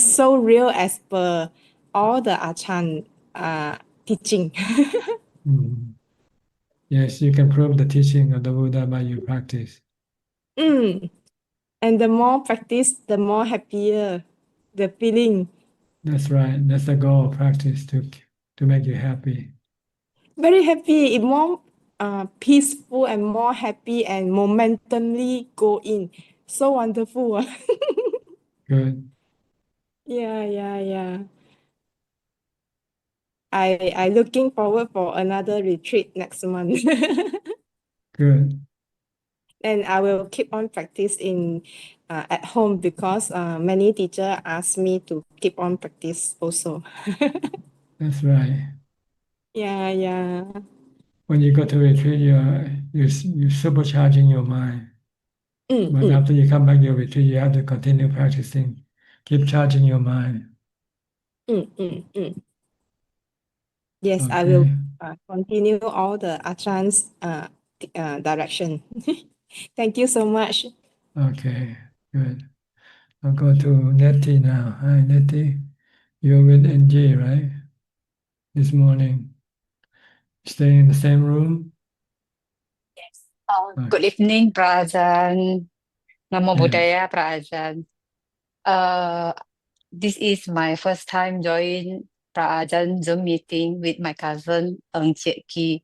so real as per all the Ajahn teaching. Yes, you can prove the teaching of the Buddha by your practice. And the more practice, the more happier the feeling. That's right. That's the goal of practice, to make you happy. Very happy, it more peaceful and more happy and momentumly go in. So wonderful. Good. Yeah. I looking forward for another retreat next month. Good. And I will keep on practice in at home because many teacher ask me to keep on practice also. That's right. Yeah. When you go to retreat, you're supercharging your mind. But after you come back to your retreat, you have to continue practicing. Keep charging your mind. Yes, I Okay. will continue all the Ajaan's direction. Thank you so much. Okay, good. I'll go to Nettie now. Hi, Nettie. You're with NG, right? This morning. Staying in the same room? Good evening, Pra Ajaan. Namo Yes. Buddhaya, Pra Ajaan. This is my first time join Pra Ajaan Zoom meeting with my cousin Eng Chie Ki.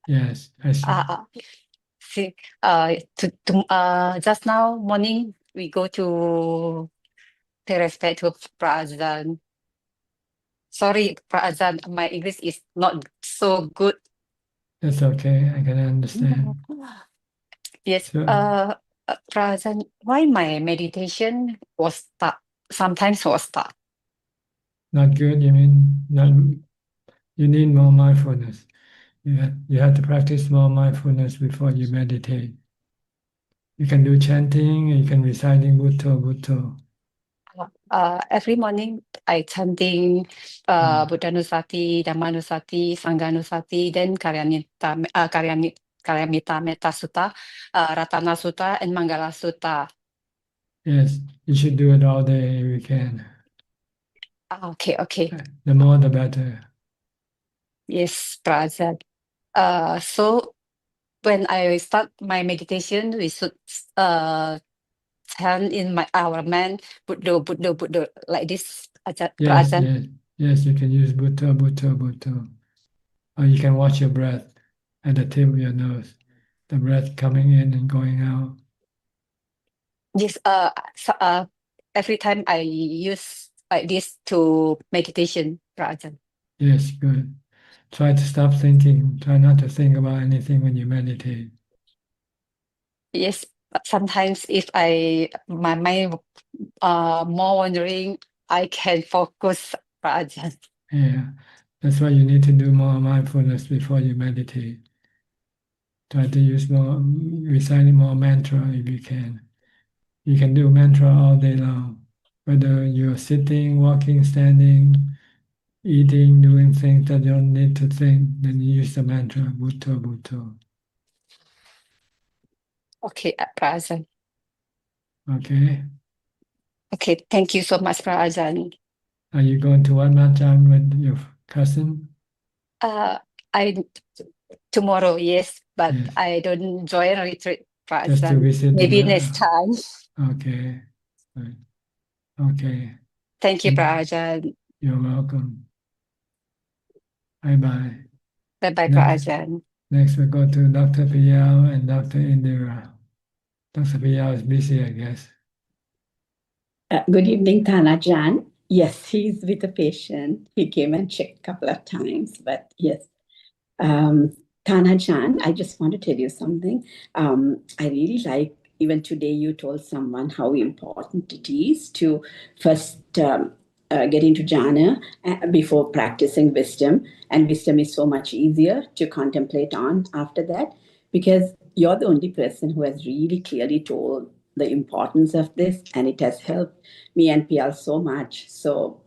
Yes, I see. See, just now morning we go to pay respect to Pra Ajaan. Sorry, Pra Ajaan, my English is not so good. That's okay. I can understand. Yes, So, Pra Ajaan, why my meditation was stuck? Sometimes was stuck. not good, you mean? Not, you need more mindfulness. You have to practice more mindfulness before you meditate. You can do chanting, you can reciting Bhutto, Bhutto. Every morning I chanting Buddhanusati, Dhammanusati, Sanghanusati, then Karyamita Metta Sutta, Ratana Sutta, and Mangala Sutta. Yes, you should do it all day if you can. Okay. The more the better. Yes, Pra Ajaan. So when I start my meditation, we should chant in our mind, Buddha, Buddha, Buddha, like this, Pra Ajaan. Yes, you can use Bhutto, Bhutto, Bhutto. Or you can watch your breath at the tip of your nose. The breath coming in and going out. Yes, every time I use like this to meditation, Pra Ajaan. Yes, good. Try to stop thinking. Try not to think about anything when you meditate. Yes, but sometimes if my mind more wandering, I can focus, Pra Ajaan. Yeah, that's why you need to do more mindfulness before you meditate. Try to use more, reciting more mantra if you can. You can do mantra all day long, whether you're sitting, walking, standing, eating, doing things that you don't need to think, then you use the mantra, Bhutto, Bhutto. Okay, Pra Ajaan. Okay? Okay, thank you so much, Pra Ajaan. Are you going to Wat Machan with your cousin? Tomorrow, yes, but I don't join retreat, Pra Just to Ajaan. visit Maybe next time. Okay. Right. Okay. Thank you, Pra Ajaan. You're welcome. Bye-bye. Bye-bye, Pra Ajaan. Next, we go to Dr. Piyao and Dr. Indira. Dr. Piyao is busy, I guess. Good evening, Thana Jan. Yes, he's with a patient. He came and checked a couple of times, but yes. Thana Jan, I just want to tell you something. I really like, even today you told someone how important it is to first get into jhana before practicing wisdom. And wisdom is so much easier to contemplate on after that, because you're the only person who has really clearly told the importance of this, and it has helped me and PL so much. So,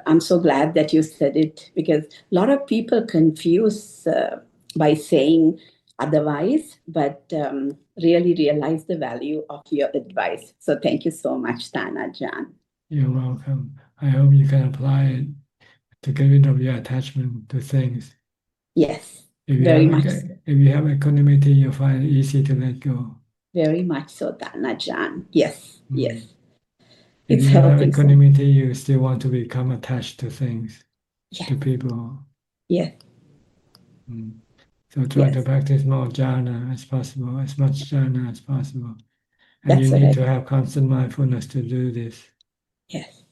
I'm so glad that you said it, because a lot of people confuse by saying otherwise, but really realize the value of your advice. So thank you so much, Tana Jan. You're welcome. I hope you can apply it to get rid of your attachment to things. Yes, If you have equanimity, you'll find it easy to let go. Very much so, Tana Jan. Yes, yes. If It's you don't have helping. equanimity, you still want to become attached to things, to people. Yes. So try to practice more jhana as possible, as much jhana as possible. And That's you what need I- to have constant mindfulness to do this. Yes.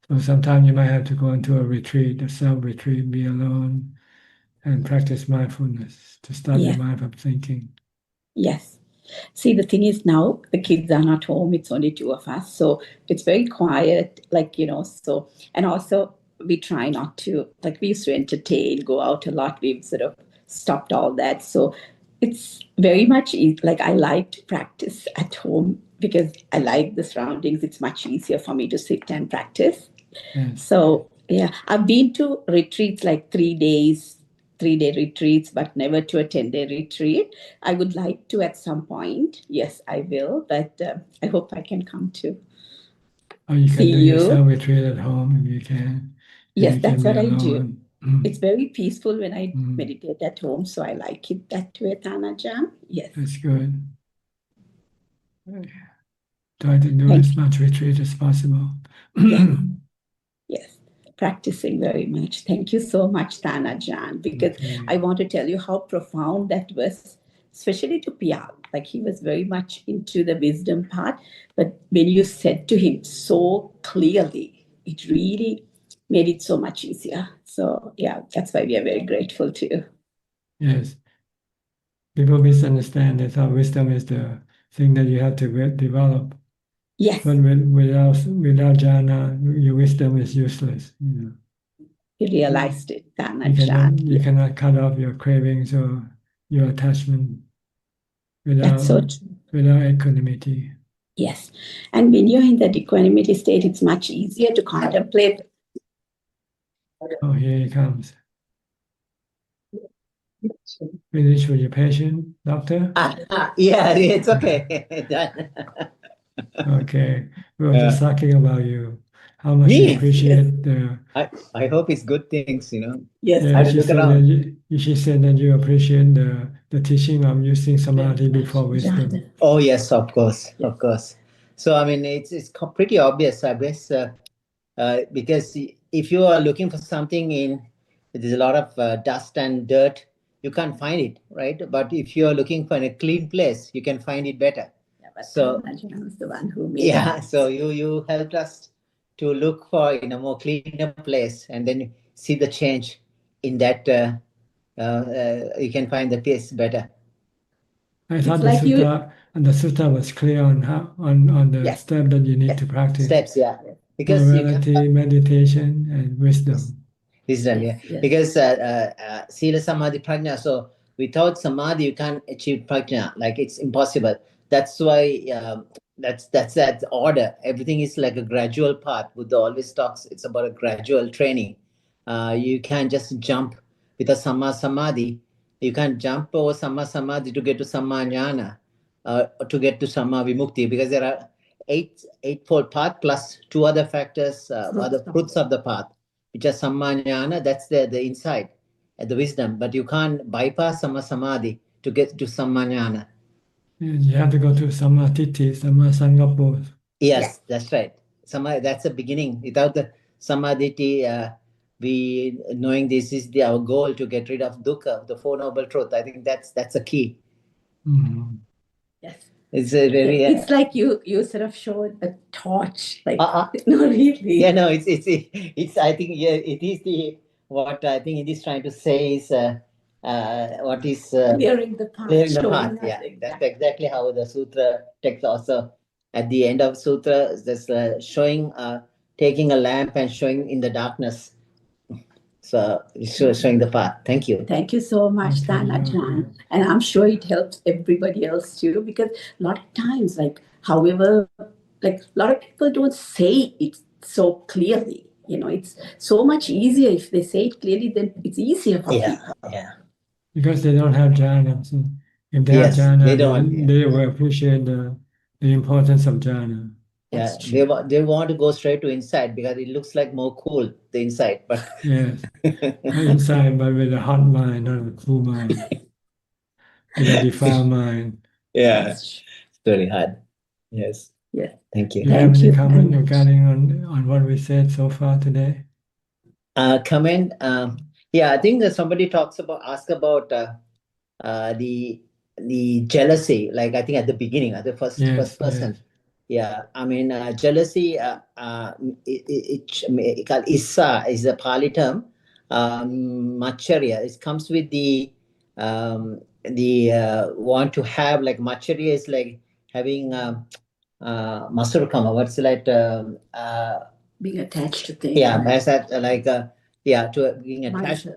So sometimes you might have to go into a retreat, a self-retreat, be alone, and practice mindfulness to stop your Yeah. mind from thinking. Yes. See, the thing is now the kids are not home. It's only two of us. So it's very quiet, so, and also we try not to, we used to entertain, go out a lot. We've sort of stopped all that. So it's very much I like to practice at home because I like the surroundings. It's much easier for me to sit and practice. Yes. So Yeah, I've been to retreats like 3 day retreats, but never to a 10-day retreat. I would like to at some point. Yes, I will, but I hope I can come too. Or you can See do you. your self-retreat at home if you can. If Yes, you that's can what be I do. alone. It's very peaceful when I meditate at home, so I like it that way, Tanajan. Yes. That's good. Try to do Thank as much retreat as possible. Yes. Yes. Practicing very much. Thank you so much, Tanajan, because I want to tell you how profound that was, especially to Pia. Like he was very much into the wisdom part, but when you said to him so clearly, it really made it so much easier. So yeah, that's why we are very grateful to you. Yes. People misunderstand that our wisdom is the thing that you have to develop. Yes. But without jhana, your wisdom is useless. You realized it, Tanajan. You cannot cut off your cravings or your attachment without That's so true. without equanimity. Yes. And when you're in that equanimity state, it's much easier to contemplate. Oh, here he comes. Finish with your patient, doctor? Yeah, it's okay. Done. Okay. We were just talking about you. How much Me? you appreciate the... I hope it's good things, you know. Yes. Yeah, I have to look around. she said that you appreciate the teaching of using samadhi before wisdom. Oh yes, of course, of course. So I mean, it's pretty obvious, I guess, because if you are looking for something there's a lot of dust and dirt, you can't find it, right? But if you are looking for a clean place, you can find it better. Yeah, but So Tanajan was the one who made yeah, it. so you helped us to look for in a more cleaner place, and then see the change in that. You can find the place better. I thought the sutta was clear on how on the step that you need to practice. Steps, yeah, because morality, meditation, and wisdom. Wisdom, yeah. Because sila, samadhi, prajna. So without samadhi, you can't achieve prajna. Like it's impossible. That's why that's that order. Everything is like a gradual path. Buddha always talks. It's about a gradual training. You can't just jump with a samma samadhi. You can't jump over samma samadhi to get to samma jnana, to get to samma vimukti, because there are eightfold path plus two other factors, other fruits of the path, which are samma jnana. That's the insight, the wisdom. But you can't bypass samma samadhi to get to samma jnana. You have to go to samma titi, samma sangapo. Yes, that's right. That's the beginning. Without the samadhi, we knowing this is our goal to get rid of dukkha, the Four Noble Truth. I think that's a key. Mm-hmm. Yes. It's a very. It's like you sort of showed a torch, like no, really. Yeah, no, it's. I think it is the what I think it is trying to say is what is clearing the path. Clearing the path. Yeah, that's exactly how the sutra text also. At the end of sutra, there's showing, taking a lamp and showing in the darkness. So it's showing the path. Thank you. Thank you so much, Tanajan. And I'm sure it helps everybody else too, because a lot of times, like, however, like a lot of people don't say it so clearly. You know, it's so much easier if they say it clearly, then it's easier for people. Yeah. Because they don't have jhana. So if they have jhana, they will appreciate the importance of jhana. Yeah, they want to go straight to inside because it looks like more cool, the inside. But yes, inside, but with a hot mind, not a cool mind, with a defiled mind. Yeah, it's very hard. Yes. Yeah. Thank you. Do you have any comment regarding on what we said so far today? Comment. Yeah, I think that somebody ask about the jealousy. Like I think at the beginning, at the first person. Yes. Yeah, I mean jealousy. It called issa is a Pali term. Macharya. It comes with the want to have, like macharya is like having masurkama. What's like being attached to things. Yeah, as that like to being attached.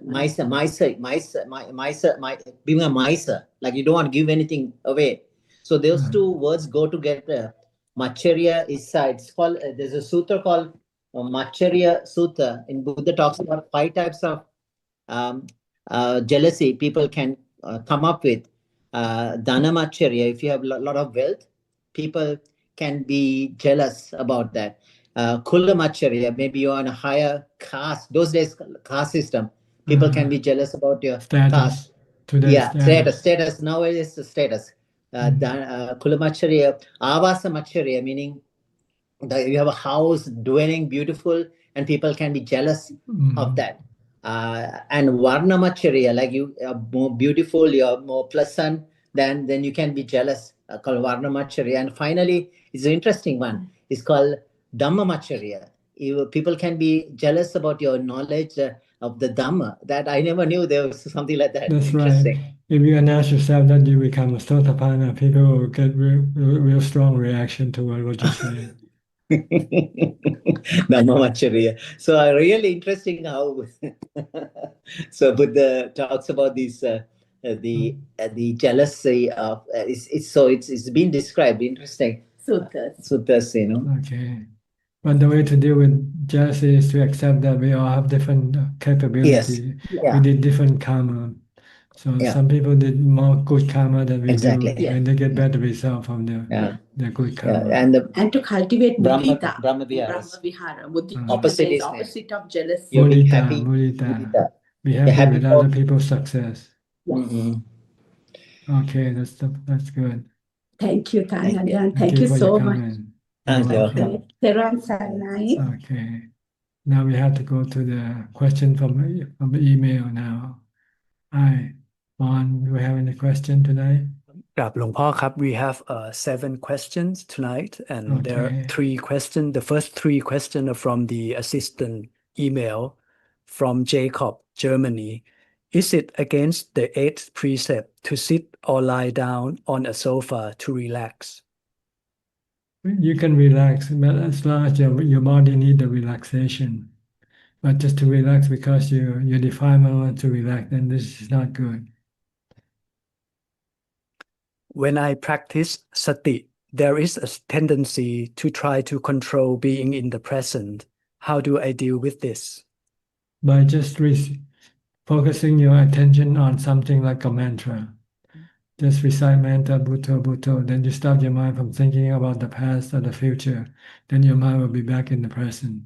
Being a miser, like you don't want to give anything away. So those two words go together. Macharya issa. It's called. There's a sutra called Macharya Sutta in Buddha talks about 5 types of jealousy people can come up with. Dana Macharya, if you have a lot of wealth, people can be jealous about that. Kula Macharya, maybe you're on a higher caste. Those days, caste system, people can be jealous about your Status. caste. Today, Yeah, status. Nowadays, the status. Kula Macharya, Avasa Macharya, meaning that you have a house, dwelling, beautiful, and people can be jealous of that. And Varnamacharya, like you are more beautiful, you're more pleasant, then you can be jealous, called Varnamacharya. And finally, it's an interesting one. It's called Dhammamacharya. People can be jealous about your knowledge of the Dhamma. That I never knew there was something like that. That's Interesting. right. If you announce yourself that you become a Sotapanna, people will get real strong reaction to what you say. Dhammamacharya. So really interesting how so Buddha talks about these the jealousy of it's been described. Interesting suttas, you know. Okay. But the way to deal with jealousy is to accept that we all have different capability. Yeah. We did different karma. So Yeah. some people did more good karma than we Exactly. do, and they get better result from their good karma. And to cultivate mudita, Brahma Viharas. Brahmavihara. Mudita Opposite is is opposite of jealousy. You're being Mudita, happy. mudita. Be happy happy with for- other people's success. Mhm. Okay, that's good. Thank you, Thank you. Tanajan. Thank you for so your much. comment. You're You're welcome. welcome. Teran Saranai. Okay. Now we have to go to the question from the email now. Hi, Juan, do we have any question tonight? ครับหลวงพ่อครับ we have 7 questions tonight and there are 3 questions. The first 3 questions are from the assistant email from Jacob, Germany. Is it against the 8th precept to sit or lie down on a sofa to relax? You can relax, but as long as your body needs the relaxation. But just to relax because your defilement wants to relax, then this is not good. When I practice sati, there is a tendency to try to control being in the present. How do I deal with this? By just focusing your attention on something like a mantra. Just recite mantra, Bhutto, Bhutto. Then you stop your mind from thinking about the past or the future. Then your mind will be back in the present.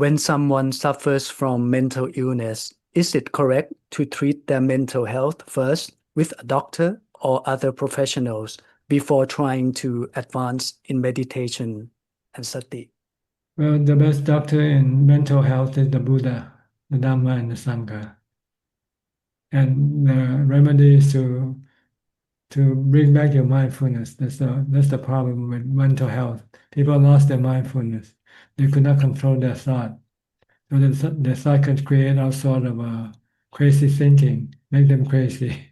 When someone suffers from mental illness, is it correct to treat their mental health first with a doctor or other professionals before trying to advance in meditation and sati? Well, the best doctor in mental health is the Buddha, the Dhamma, and the Sangha. And the remedy is to bring back your mindfulness. That's the problem with mental health. People lost their mindfulness. They could not control their thought. So the thought can create all sort of crazy thinking, make them crazy.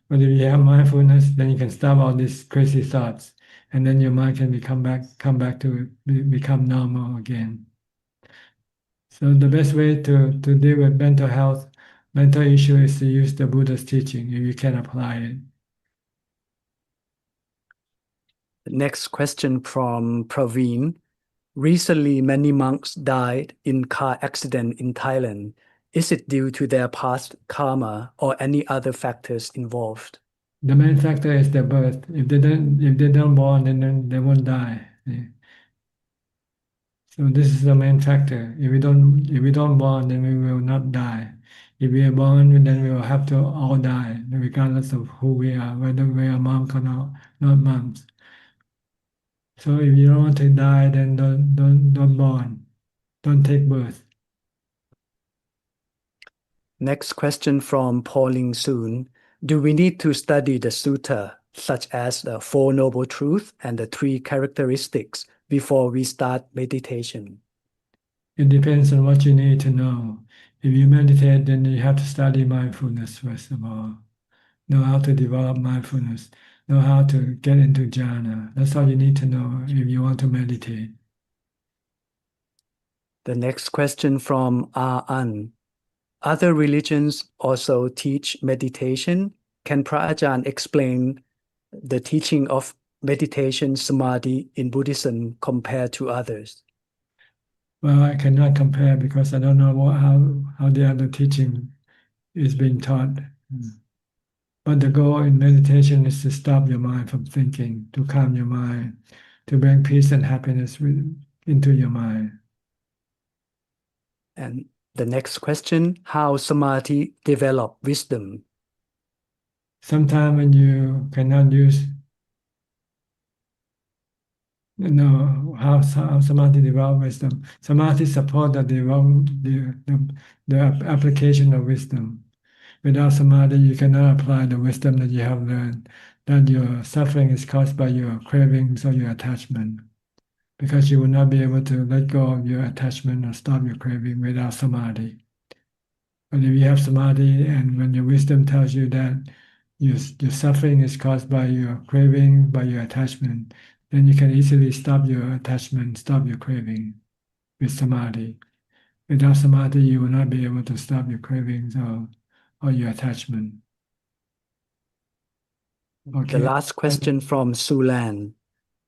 But if you have mindfulness, then you can stop all these crazy thoughts, and then your mind can come back to become normal again. So the best way to deal with mental issue is to use the Buddha's teaching if you can apply it. Next question from Praveen. Recently, many monks died in car accident in Thailand. Is it due to their past karma or any other factors involved? The main factor is their birth. If they don't born, then they won't die. So this is the main factor. If we don't born, then we will not die. If we are born, then we will have to all die, regardless of who we are, whether we are monk or not monks. So if you don't want to die, then don't born. Don't take birth. Next question from Pauline Soon. Do we need to study the sutta, such as the Four Noble Truths and the 3 characteristics, before we start meditation? It depends on what you need to know. If you meditate, then you have to study mindfulness first of all. Know how to develop mindfulness. Know how to get into jhana. That's all you need to know if you want to meditate. The next question from An. Other religions also teach meditation. Can Ajaan explain the teaching of meditation samadhi in Buddhism compared to others? Well, I cannot compare because I don't know how the other teaching is being taught. But the goal in meditation is to stop your mind from thinking, to calm your mind, to bring peace and happiness into your mind. And the next question, how samadhi develop wisdom? Sometimes when you cannot use, how samadhi develop wisdom. Samadhi support the application of wisdom. Without samadhi, you cannot apply the wisdom that you have learned, that your suffering is caused by your cravings or your attachment, because you will not be able to let go of your attachment or stop your craving without samadhi. But if you have samadhi, and when your wisdom tells you that your suffering is caused by your craving, by your attachment, then you can easily stop your attachment, stop your craving with samadhi. Without samadhi, you will not be able to stop your cravings or your attachment. The last question from Sulan.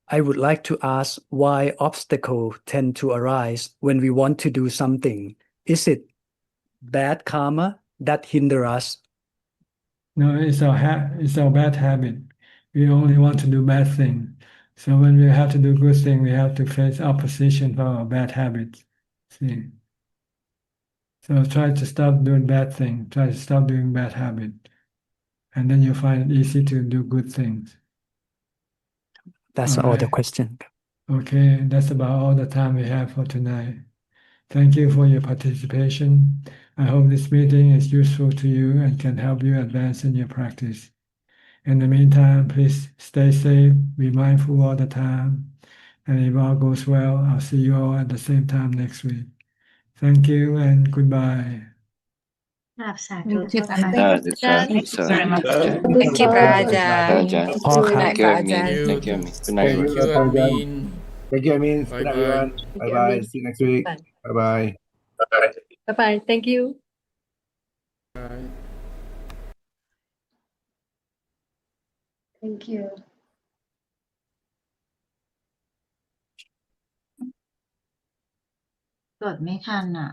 I would like to ask why obstacles tend to arise when we want to do something. Is it bad karma that hinder us? No, it's our bad habit. We only want to do bad things. So when we have to do good thing, we have to face opposition from our bad habits. See. So try to stop doing bad things. Try to stop doing bad habit, and then you'll find it easy to do good things. That's all the question. Okay, that's about all the time we have for tonight. Thank you for your participation. I hope this meeting is useful to you and can help you advance in your practice. In the meantime, please stay safe, be mindful all the time, and if all goes well, I'll see you all at the same time next week. Thank you and goodbye. Thank you very much. Thank you, Prajan. Thank you, Amin. Thank you, Amin. Good night, Thank you, everyone. Amin. Thank you, Amin. Bye Good night, bye. everyone. Bye bye. See you next week. Bye bye. Bye-bye. Thank you. Bye. Thank you กดไม่ทันอ่ะ